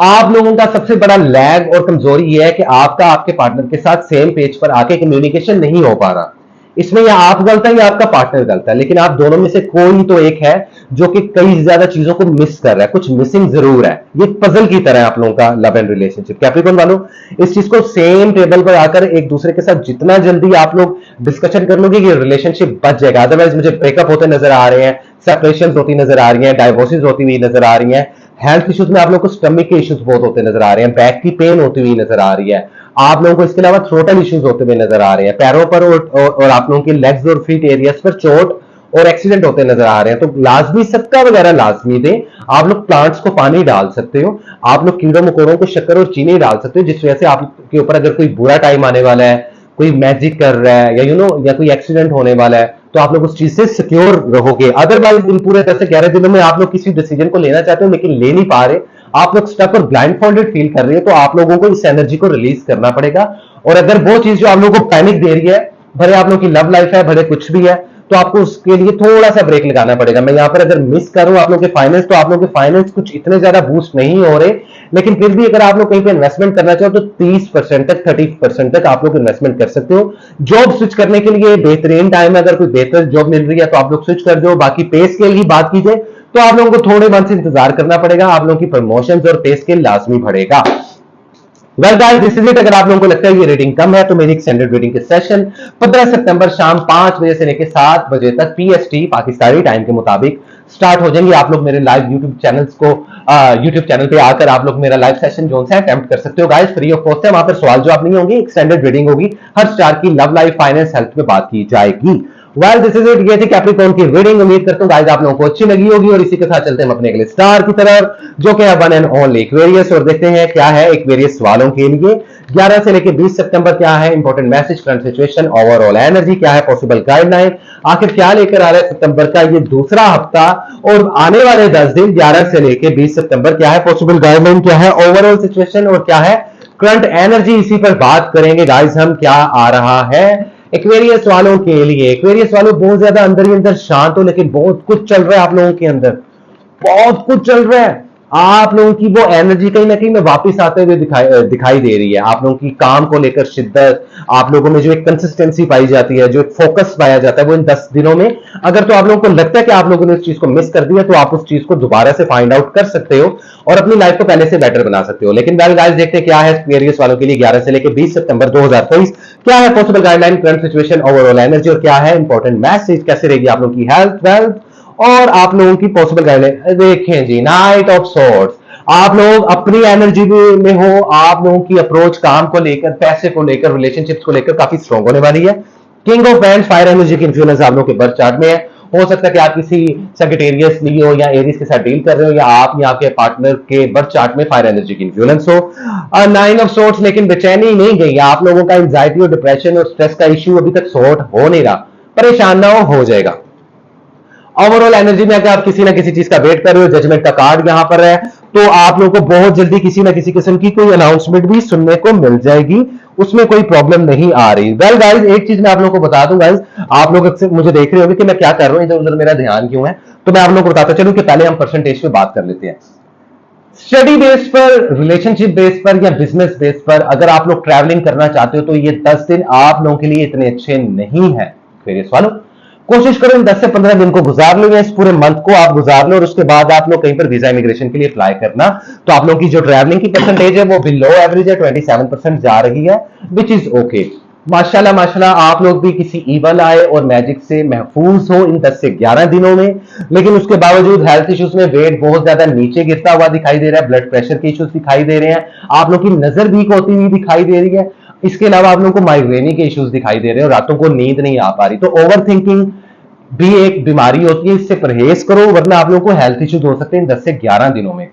आप लोगों का सबसे बड़ा लैग और कमजोरी यह है कि आपका आपके पार्टनर के साथ सेम पेज पर आके कम्युनिकेशन नहीं हो पा रहा। इसमें या आप गलत है या आपका पार्टनर गलत है, लेकिन आप दोनों में से कोई तो एक है जो कि कई ज्यादा चीजों को मिस कर रहा है, कुछ मिसिंग जरूर है। ये पजल की तरह है आप लोगों का लव एंड रिलेशनशिप। कैप्रिकॉर्न वालों, इस चीज को सेम टेबल पर आकर एक दूसरे के साथ जितना जल्दी आप लोग डिस्कशन कर लोगे, ये रिलेशनशिप बच जाएगा। अदरवाइज मुझे ब्रेकअप होते नजर आ रहे हैं, सेपरेशन होती नजर आ रही है, डाइवोर्सेज होती हुई नजर आ रही है, हेल्थ इश्यूज में आप लोग को स्टमक के इश्यूज बहुत होते नजर आ रहे हैं, बैक की पेन होती हुई नजर आ रही है, आप लोगों को इसके अलावा थ्रोटल इश्यूज होते हुए नजर आ रहे हैं, पैरों पर और आप लोगों के लेग्स और फीट एरियाज पर चोट और एक्सीडेंट होते नजर आ रहे हैं। तो लाजमी सदका वगैरह लाजमी दें। आप लोग प्लांट्स को पानी डाल सकते हो, आप लोग कीड़ों मकोड़ों को शक्कर और चीनी डाल सकते हो, जिस वजह से आपके ऊपर अगर कोई बुरा टाइम आने वाला है, कोई मैजिक कर रहा है, या या कोई एक्सीडेंट होने वाला है, तो आप लोग उस चीज से सिक्योर रहोगे। अदरवाइज इन पूरे तरह से 11 दिनों में आप लोग किसी डिसीजन को लेना चाहते हो लेकिन ले नहीं पा रहे, आप लोग स्टक और ब्लाइंडफोल्डेड फील कर रहे हो, तो आप लोगों को इस एनर्जी को रिलीज करना पड़ेगा। और अगर वो चीज जो आप लोगों को पैनिक दे रही है, भले आप लोगों की लव लाइफ है, भले कुछ भी है, तो आपको उसके लिए थोड़ा सा ब्रेक लगाना पड़ेगा। मैं यहां पर अगर मिस करूं आप लोग के फाइनेंस, तो आप लोग के फाइनेंस कुछ इतने ज्यादा बूस्ट नहीं हो रहे, लेकिन फिर भी अगर आप लोग कहीं पे इन्वेस्टमेंट करना चाहो तो 30% तक 30% तक आप लोग इन्वेस्टमेंट कर सकते हो। जॉब स्विच करने के लिए बेहतरीन टाइम है, अगर कोई बेहतर जॉब मिल रही है तो आप लोग स्विच कर दो। बाकी पे स्केल की बात कीजिए तो आप लोगों को थोड़े मंथ इंतजार करना पड़ेगा, आप लोगों की प्रमोशन और पे स्केल लाजमी बढ़ेगा। Well guys, this is it. अगर आप लोगों को लगता है ये रेटिंग कम है तो मेरी एक्सटेंडेड रेटिंग के सेशन 15 सितंबर शाम 5 बजे से लेकर 7 बजे तक पीएसटी पाकिस्तानी टाइम के मुताबिक स्टार्ट हो जाएंगे। आप लोग मेरे लाइव यूट्यूब चैनल्स को यूट्यूब चैनल पे आकर आप लोग मेरा लाइव सेशन जो है अटेम्प्ट कर सकते हो गाइस, फ्री ऑफ कॉस्ट है। वहां पर सवाल जवाब नहीं होंगे, एक्सटेंडेड रीडिंग होगी, हर स्टार की लव लाइफ, फाइनेंस, हेल्थ पे बात की जाएगी। वेल दिस इज इट, ये थी कैप्रिकॉर्न की रीडिंग। उम्मीद करता हूं गाइस आप लोगों को अच्छी लगी होगी, और इसी के साथ चलते हैं हम अपने अगले स्टार की तरफ, जो कि है वन एंड ओनली एक्वेरियस। और देखते हैं क्या है एक्वेरियस वालों के लिए 11 से लेकर 20 सितंबर क्या है important message, current situation, overall energy क्या है, पॉसिबल गाइडलाइन, आखिर क्या लेकर आ रहा है सितंबर का ये दूसरा हफ्ता, और आने वाले 10 दिन 11 से लेकर 20 सितंबर क्या है, पॉसिबल गाइडलाइन क्या है, ओवरऑल सिचुएशन और क्या है करंट एनर्जी। इसी पर बात करेंगे गाइस हम, क्या आ रहा है एक्वेरियस वालों के लिए। एक्वेरियस वालों बहुत ज्यादा अंदर ही अंदर शांत हो, लेकिन बहुत कुछ चल रहा है आप लोगों के अंदर, बहुत कुछ चल रहा है। आप लोगों की वो एनर्जी कहीं ना कहीं में वापस आते हुए दिखाई दे रही है। आप लोगों की काम को लेकर शिद्दत, आप लोगों में जो एक कंसिस्टेंसी पाई जाती है, जो एक फोकस पाया जाता है, वो इन 10 दिनों में अगर तो आप लोगों को लगता है कि आप लोगों ने उस चीज को मिस कर दिया, तो आप उस चीज को दोबारा से फाइंड आउट कर सकते हो और अपनी लाइफ को पहले से बेटर बना सकते हो। लेकिन वेल गाइस देखते हैं क्या है एक्वेरियस वालों के लिए 11 से लेकर 20 सितंबर 2023, क्या है possible guideline, current situation, overall energy और क्या है इंपॉर्टेंट मैसेज, कैसे रहेगी आप लोगों की हेल्थ, वेल्थ और आप लोगों की पॉसिबल गाइडलाइन। देखें जी, नाइट ऑफ सॉर्ड्स, आप लोग अपनी एनर्जी में हो, आप लोगों की अप्रोच काम को लेकर, पैसे को लेकर, रिलेशनशिप्स को लेकर काफी स्ट्रांग होने वाली है। King of wands fire energy की इन्फ्लुएंस आप लोगों के बर्थ चार्ट में है। हो सकता है कि आप किसी सेक्रेटेरियस लियो या एरीज के साथ डील कर रहे हो, या आप या आपके पार्टनर के बर्थ चार्ट में फायर एनर्जी की इन्फ्लुएंस हो। 9 ऑफ सोर्ट्स, लेकिन बेचैनी नहीं गई, आप लोगों का एंजाइटी और डिप्रेशन और स्ट्रेस का इश्यू अभी तक सॉर्ट हो नहीं रहा, परेशान ना हो जाएगा। ओवरऑल एनर्जी में अगर आप किसी ना किसी चीज का वेट कर रहे हो, जजमेंट का कार्ड यहां पर है, तो आप लोगों को बहुत जल्दी किसी ना किसी किस्म की कोई अनाउंसमेंट भी सुनने को मिल जाएगी, उसमें कोई प्रॉब्लम नहीं आ रही। वेल गाइस एक चीज मैं आप लोगों को बता दूं गाइस, आप लोग अक्सर मुझे देख रहे होंगे कि मैं क्या कर रहा हूं, इधर उधर मेरा ध्यान क्यों है, तो मैं आप लोगों को बताता चलूं कि पहले हम परसेंटेज पे बात कर लेते हैं। स्टडी बेस पर, रिलेशनशिप बेस पर या बिजनेस बेस पर अगर आप लोग ट्रैवलिंग करना चाहते हो, तो ये 10 दिन आप लोगों के लिए इतने अच्छे नहीं है। फेरियस वालों कोशिश करो इन 10 से 15 दिन को गुजार लो, या इस पूरे मंथ को आप गुजार लो, और उसके बाद आप लोग कहीं पर वीजा इमिग्रेशन के लिए अप्लाई करना, तो आप लोगों की जो ट्रैवलिंग की परसेंटेज है वो बिलो एवरेज है, 27% जा रही है, विच इज ओके। माशाल्लाह माशाल्लाह आप लोग भी किसी ईवल आए और मैजिक से महफूज हो इन 10 से 11 दिनों में, लेकिन उसके बावजूद हेल्थ इश्यूज में वेट बहुत ज्यादा नीचे गिरता हुआ दिखाई दे रहा है, ब्लड प्रेशर के इश्यूज दिखाई दे रहे हैं, आप लोग की नजर वीक होती हुई दिखाई दे रही है, इसके अलावा आप लोगों को माइग्रेनी के इश्यूज दिखाई दे रहे हैं, रातों को नींद नहीं आ पा रही। तो ओवर थिंकिंग भी एक बीमारी होती है, इससे परहेज करो, वरना आप लोगों को हेल्थ इश्यूज हो सकते हैं इन 10 से 11 दिनों में।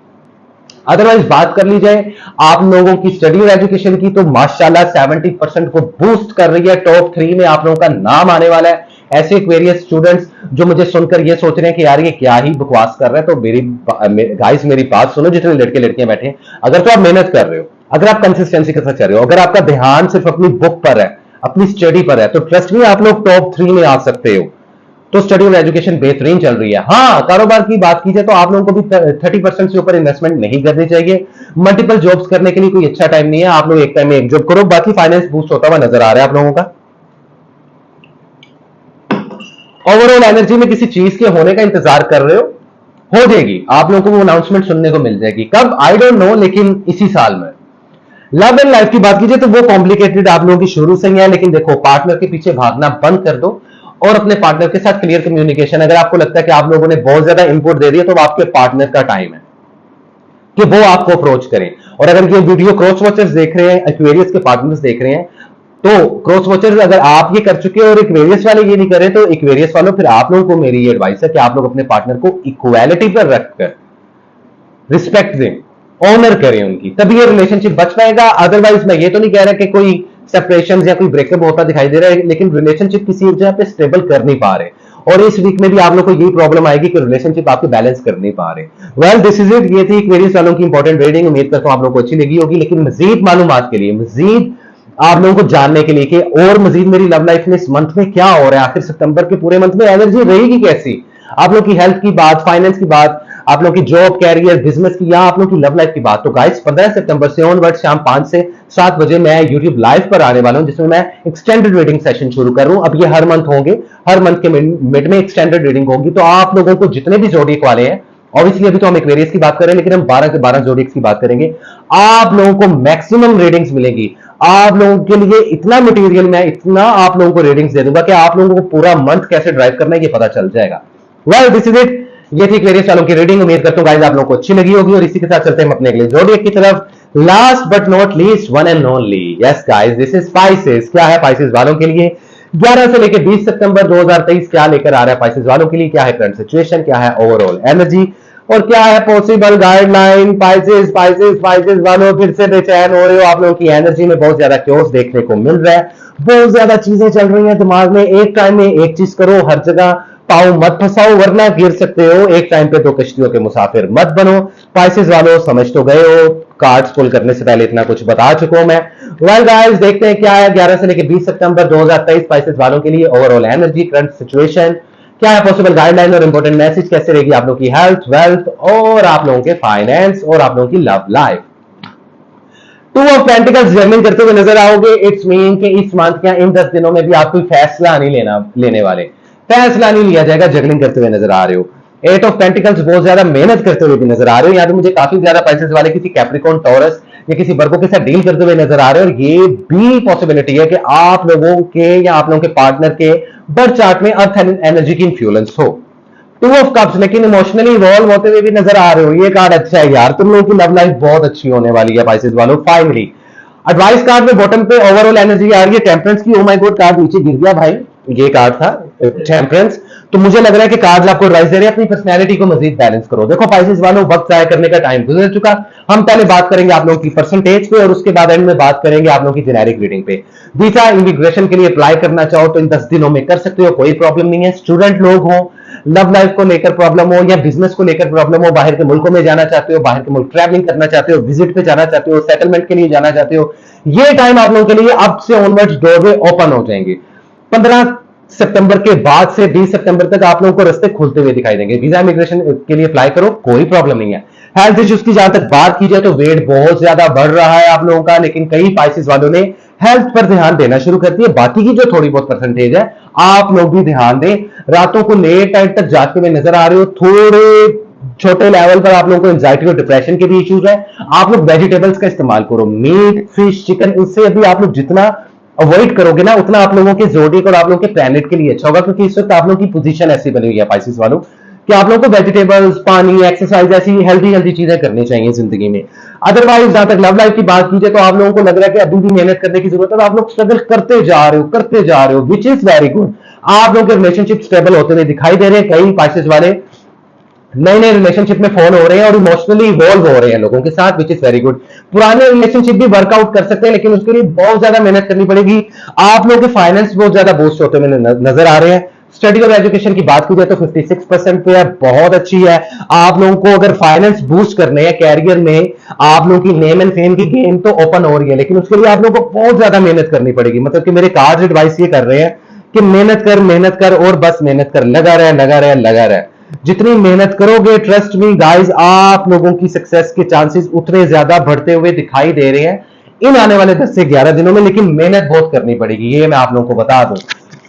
अदरवाइज बात कर ली जाए आप लोगों की स्टडी और एजुकेशन की, तो माशाल्लाह 70% को बूस्ट कर रही है, टॉप 3 में आप लोगों का नाम आने वाला है। ऐसे एक्वेरियस स्टूडेंट्स जो मुझे सुनकर ये सोच रहे हैं कि यार ये क्या ही बकवास कर रहा है, तो गाइस मेरी बात सुनो, जितने लड़के लड़कियां बैठे हैं, अगर तो आप मेहनत कर रहे हो, अगर आप कंसिस्टेंसी के साथ चल रहे हो, अगर आपका ध्यान सिर्फ अपनी बुक पर है, अपनी स्टडी पर है, तो ट्रस्ट में आप लोग टॉप 3 में आ सकते हो। तो स्टडी और एजुकेशन बेहतरीन चल रही है। हाँ, कारोबार की बात की जाए तो आप लोगों को भी 30% से ऊपर इन्वेस्टमेंट नहीं करनी चाहिए। मल्टीपल जॉब्स करने के लिए कोई अच्छा टाइम नहीं है, आप लोग एक टाइम में एक जॉब करो, बाकी फाइनेंस बूस्ट होता हुआ नजर आ रहा है आप लोगों का। ओवरऑल एनर्जी में किसी चीज के होने का इंतजार कर रहे हो जाएगी, आप लोगों को वो अनाउंसमेंट सुनने को मिल जाएगी। कब आई डोंट नो, लेकिन इसी साल में। लव एंड लाइफ की बात कीजिए तो वो कॉम्प्लिकेटेड आप लोगों की शुरू से ही है, लेकिन देखो पार्टनर के पीछे भागना बंद कर दो और अपने पार्टनर के साथ क्लियर कम्युनिकेशन, अगर आपको लगता है कि आप लोगों ने बहुत ज्यादा इनपुट दे दिया, तो आपके पार्टनर का टाइम है कि वो आपको अप्रोच करें। और अगर ये वीडियो क्रॉस वॉचर्स देख रहे हैं, एक्वेरियस के पार्टनर्स देख रहे हैं, तो क्रॉस वॉचर्स अगर आप ये कर चुके हैं और एक्वेरियस वाले ये नहीं कर रहे, तो एक्वेरियस वालों फिर आप लोगों को मेरी ये एडवाइस है कि आप लोग अपने पार्टनर को इक्वालिटी पर रखकर रिस्पेक्ट दें, ऑनर करें उनकी, तभी ये रिलेशनशिप बच पाएगा। अदरवाइज मैं ये तो नहीं कह रहा कि कोई सेपरेशन या कोई ब्रेकअप होता दिखाई दे रहा है, लेकिन रिलेशनशिप किसी एक जगह पे स्टेबल कर नहीं पा रहे, और इस वीक में भी आप लोग को यही प्रॉब्लम आएगी कि रिलेशनशिप आपके बैलेंस कर नहीं पा रहे। वेल दिस इज इट, ये थी एक्वेरियस वालों की इंपॉर्टेंट रीडिंग। उम्मीद करता हूं आप लोगों को अच्छी लगी होगी, लेकिन मजीद मालूमात के लिए, मजीद आप लोगों को जानने के लिए कि और मजीद मेरी लव लाइफ में इस मंथ में क्या हो रहा है, आखिर सितंबर के पूरे मंथ में एनर्जी रहेगी कैसी, आप लोग की हेल्थ की बात, फाइनेंस की बात, आप लोग की जॉब, कैरियर, बिजनेस की, या आप लोग की लव लाइफ की बात, तो गाइस 15 सितंबर से ऑनवर्ड शाम 5 से 7 बजे मैं यूट्यूब लाइव पर आने वाला हूं, जिसमें मैं एक्सटेंडेड रीडिंग सेशन शुरू कर रहा हूं। अब ये हर मंथ होंगे, हर मंथ के मिड में एक्सटेंडेड रीडिंग होगी। तो आप लोगों को जितने भी जोडिक वाले हैं, ऑब्वियसली अभी तो हम एक्वेरियस की बात कर रहे हैं, लेकिन हम 12 के 12 जोडिक्स की बात करेंगे, आप लोगों को मैक्सिमम रीडिंग्स मिलेगी। आप लोगों के लिए इतना मटेरियल, मैं इतना आप लोगों को रीडिंग्स दे दूंगा कि आप लोगों को पूरा मंथ कैसे ड्राइव करना है ये पता चल जाएगा। वेल दिस इज इट, ये थी एक्वेरियस वालों की रीडिंग। उम्मीद करता हूं गाइस आप लोगों को अच्छी लगी होगी, और इसी के साथ चलते हैं हम अपने अगले जोडियक की तरफ। Last but not least, one and only, yes guys this is spices. क्या है स्पाइसेस वालों के लिए 11 से लेकर 20 सितंबर 2023 क्या लेकर आ रहा है पाइसेस वालों के लिए, क्या है करंट सिचुएशन, क्या है ओवरऑल एनर्जी, और क्या है possible guideline. Pisces Pisces Pisces वालों फिर से बेचैन हो रहे हो, आप लोगों की एनर्जी में बहुत ज्यादा क्योस देखने को मिल रहा है, बहुत ज्यादा चीजें चल रही हैं दिमाग में, एक टाइम में एक चीज करो, हर जगह पाँव मत फंसाओ वरना गिर सकते हो, एक टाइम पे दो कश्तियों के मुसाफिर मत बनो। पाइसेस वालों समझ तो गए हो, कार्ड्स पुल करने से पहले इतना कुछ बता चुका हूं मैं। वेल गाइस देखते हैं क्या है 11 से लेकर 20 सितंबर 2023 पाइसेस वालों के लिए ओवरऑल एनर्जी, करंट सिचुएशन, क्या है पॉसिबल गाइडलाइन और इंपॉर्टेंट मैसेज, कैसे रहेगी आप लोगों की हेल्थ, वेल्थ और आप लोगों के फाइनेंस और आप लोगों की love life. Two of pentacles journeying करते हुए नजर आओगे, इट्स मीन कि इस मंथ क्या इन 10 दिनों में भी आप कोई फैसला नहीं लेने वाले, फैसला नहीं लिया जाएगा, जगलिंग करते हुए नजर आ रहे हो। एट ऑफ पेंटिकल्स बहुत ज्यादा मेहनत करते हुए भी नजर आ रहे हो, यहाँ पे मुझे काफी ज्यादा पाइसेस वाले किसी कैप्रिकॉर्न टॉरस या किसी वर्गो के साथ डील करते हुए नजर आ रहे हो, और ये भी पॉसिबिलिटी है कि आप लोगों के या आप लोगों के पार्टनर के बर्थ चार्ट में अर्थ एनर्जी की इंफ्लुएंस हो। टू ऑफ कप्स लेकिन इमोशनली इवॉल्व होते हुए भी नजर आ रहे हो, ये कार्ड अच्छा है यार, तुम लोगों की लव लाइफ बहुत अच्छी होने वाली है पाइसेस वालों। फाइनली एडवाइस कार्ड में बॉटम पे ओवरऑल एनर्जी आ रही है टेम्परेंस की। ओ माय गॉड कार्ड नीचे गिर गया भाई, ये कार्ड था टेम्परेंस। तो मुझे लग रहा है कि कार्ड आपको एडवाइस दे रहे हैं अपनी पर्सनैलिटी को मजीद बैलेंस करो। देखो पाइसेस वालों वक्त जाया करने का टाइम गुजर चुका, हम पहले बात करेंगे आप लोगों की परसेंटेज पे और उसके बाद एंड में बात करेंगे आप लोगों की जेनेरिक रीडिंग पे। वीजा इमिग्रेशन के लिए अप्लाई करना चाहो तो इन 10 दिनों में कर सकते हो, कोई प्रॉब्लम नहीं है। स्टूडेंट लोग हो, लव लाइफ को लेकर प्रॉब्लम हो या बिजनेस को लेकर प्रॉब्लम हो, बाहर के मुल्कों में जाना चाहते हो, बाहर के मुल्क ट्रैवलिंग करना चाहते हो, विजिट पे जाना चाहते हो, सेटलमेंट के लिए जाना चाहते हो, ये टाइम आप लोगों के लिए अब से ऑनवर्ड्स डोरवे ओपन हो जाएंगे। 15 सितंबर के बाद से 20 सितंबर तक आप लोगों को रास्ते खुलते हुए दिखाई देंगे। वीजा इमिग्रेशन के लिए अप्लाई करो, कोई प्रॉब्लम नहीं है। हेल्थ इश्यूज की जहां तक बात की जाए तो वेट बहुत ज्यादा बढ़ रहा है आप लोगों का, लेकिन कई पाइसेस वालों ने हेल्थ पर ध्यान देना शुरू कर दिया। बाकी की जो थोड़ी बहुत परसेंटेज है आप लोग भी ध्यान दें। रातों को लेट नाइट तक जागते हुए नजर आ रहे हो, थोड़े छोटे लेवल पर आप लोगों को एंजाइटी और डिप्रेशन के भी इश्यूज है। आप लोग वेजिटेबल्स का इस्तेमाल करो, मीट फिश चिकन, इससे अभी आप लोग जितना अवॉइड करोगे ना उतना आप लोगों के जोडिक और आप लोगों के प्लैनेट के लिए अच्छा होगा, क्योंकि इस वक्त आप लोगों की पोजीशन ऐसी बनी हुई है पाइसेस वालों कि आप लोगों को वेजिटेबल्स, पानी, एक्सरसाइज ऐसी हेल्दी चीजें करनी चाहिए जिंदगी में। अदरवाइज जहां तक लव लाइफ की बात की जाए तो आप लोगों को लग रहा है कि अभी भी मेहनत करने की जरूरत है, तो आप लोग स्ट्रगल करते जा रहे हो विच इज वेरी गुड। आप लोगों के रिलेशनशिप स्टेबल होते हुए दिखाई दे रहे हैं। कई पाइसेस वाले नए नए रिलेशनशिप में फोन हो रहे हैं और इमोशनली इवॉल्व हो रहे हैं लोगों के साथ, विच इज वेरी गुड। पुराने रिलेशनशिप भी वर्कआउट कर सकते हैं लेकिन उसके लिए बहुत ज्यादा मेहनत करनी पड़ेगी। आप लोगों के फाइनेंस बहुत ज्यादा बूस्ट होते हुए नजर आ रहे हैं। स्टडी और एजुकेशन की बात की जाए तो 56% पे है, बहुत अच्छी है। आप लोगों को अगर फाइनेंस बूस्ट करने हैं कैरियर में, आप लोगों की नेम एंड फेम की गेम तो ओपन हो रही है, लेकिन उसके लिए आप लोगों को बहुत ज्यादा मेहनत करनी पड़ेगी। मतलब कि मेरे कार्ड एडवाइस ये कर रहे हैं कि मेहनत कर और बस मेहनत कर, लगा रहे। जितनी मेहनत करोगे ट्रस्ट मी गाइस, आप लोगों की सक्सेस के चांसेस उतने ज्यादा बढ़ते हुए दिखाई दे रहे हैं इन आने वाले 10 से 11 दिनों में, लेकिन मेहनत बहुत करनी पड़ेगी, ये मैं आप लोगों को बता दूं।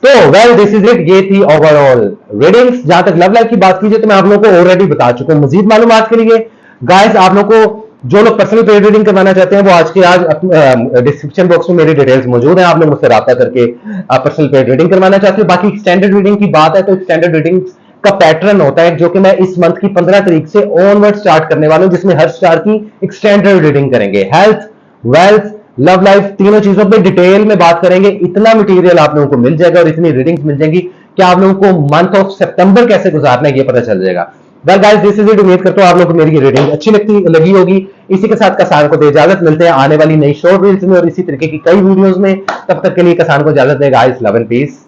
तो वेल दिस इज इट, ये थी ओवरऑल रीडिंग्स। जहां तक लव लाइफ की बात कीजिए तो मैं आप लोगों को ऑलरेडी बता चुका हूं। मजीद मालूमात के लिए गाइस आप लोगों को जो लोग पर्सनल पेड रीडिंग करवाना चाहते हैं वो आज डिस्क्रिप्शन बॉक्स में मेरी डिटेल्स मौजूद है, आप लोग मुझसे राब्ता करके पर्सनल पेड रीडिंग करवाना चाहते हो। बाकी एक्सटेंडेड रीडिंग की बात है तो एक्सटेंडेड रीडिंग का पैटर्न होता है जो कि मैं इस मंथ की 15 तारीख से ऑनवर्ड स्टार्ट करने वाला हूं, जिसमें हर स्टार की एक्सटेंडेड रीडिंग करेंगे। हेल्थ, वेल्थ, लव लाइफ, तीनों चीजों पे डिटेल में बात करेंगे। इतना मटेरियल आप लोगों को मिल जाएगा और इतनी रीडिंग्स मिल जाएंगी कि आप लोगों को मंथ ऑफ सितंबर कैसे गुजारना है ये पता चल जाएगा। Well guys this is it, उम्मीद करता हूं आप लोगों को मेरी ये रीडिंग अच्छी लगी होगी। इसी के साथ कसान को दे इजाजत, मिलते हैं आने वाली नई शॉर्ट रील्स में और इसी तरीके की कई वीडियोस में। तब तक के लिए कसान को इजाजत देगा। Guys love and piece.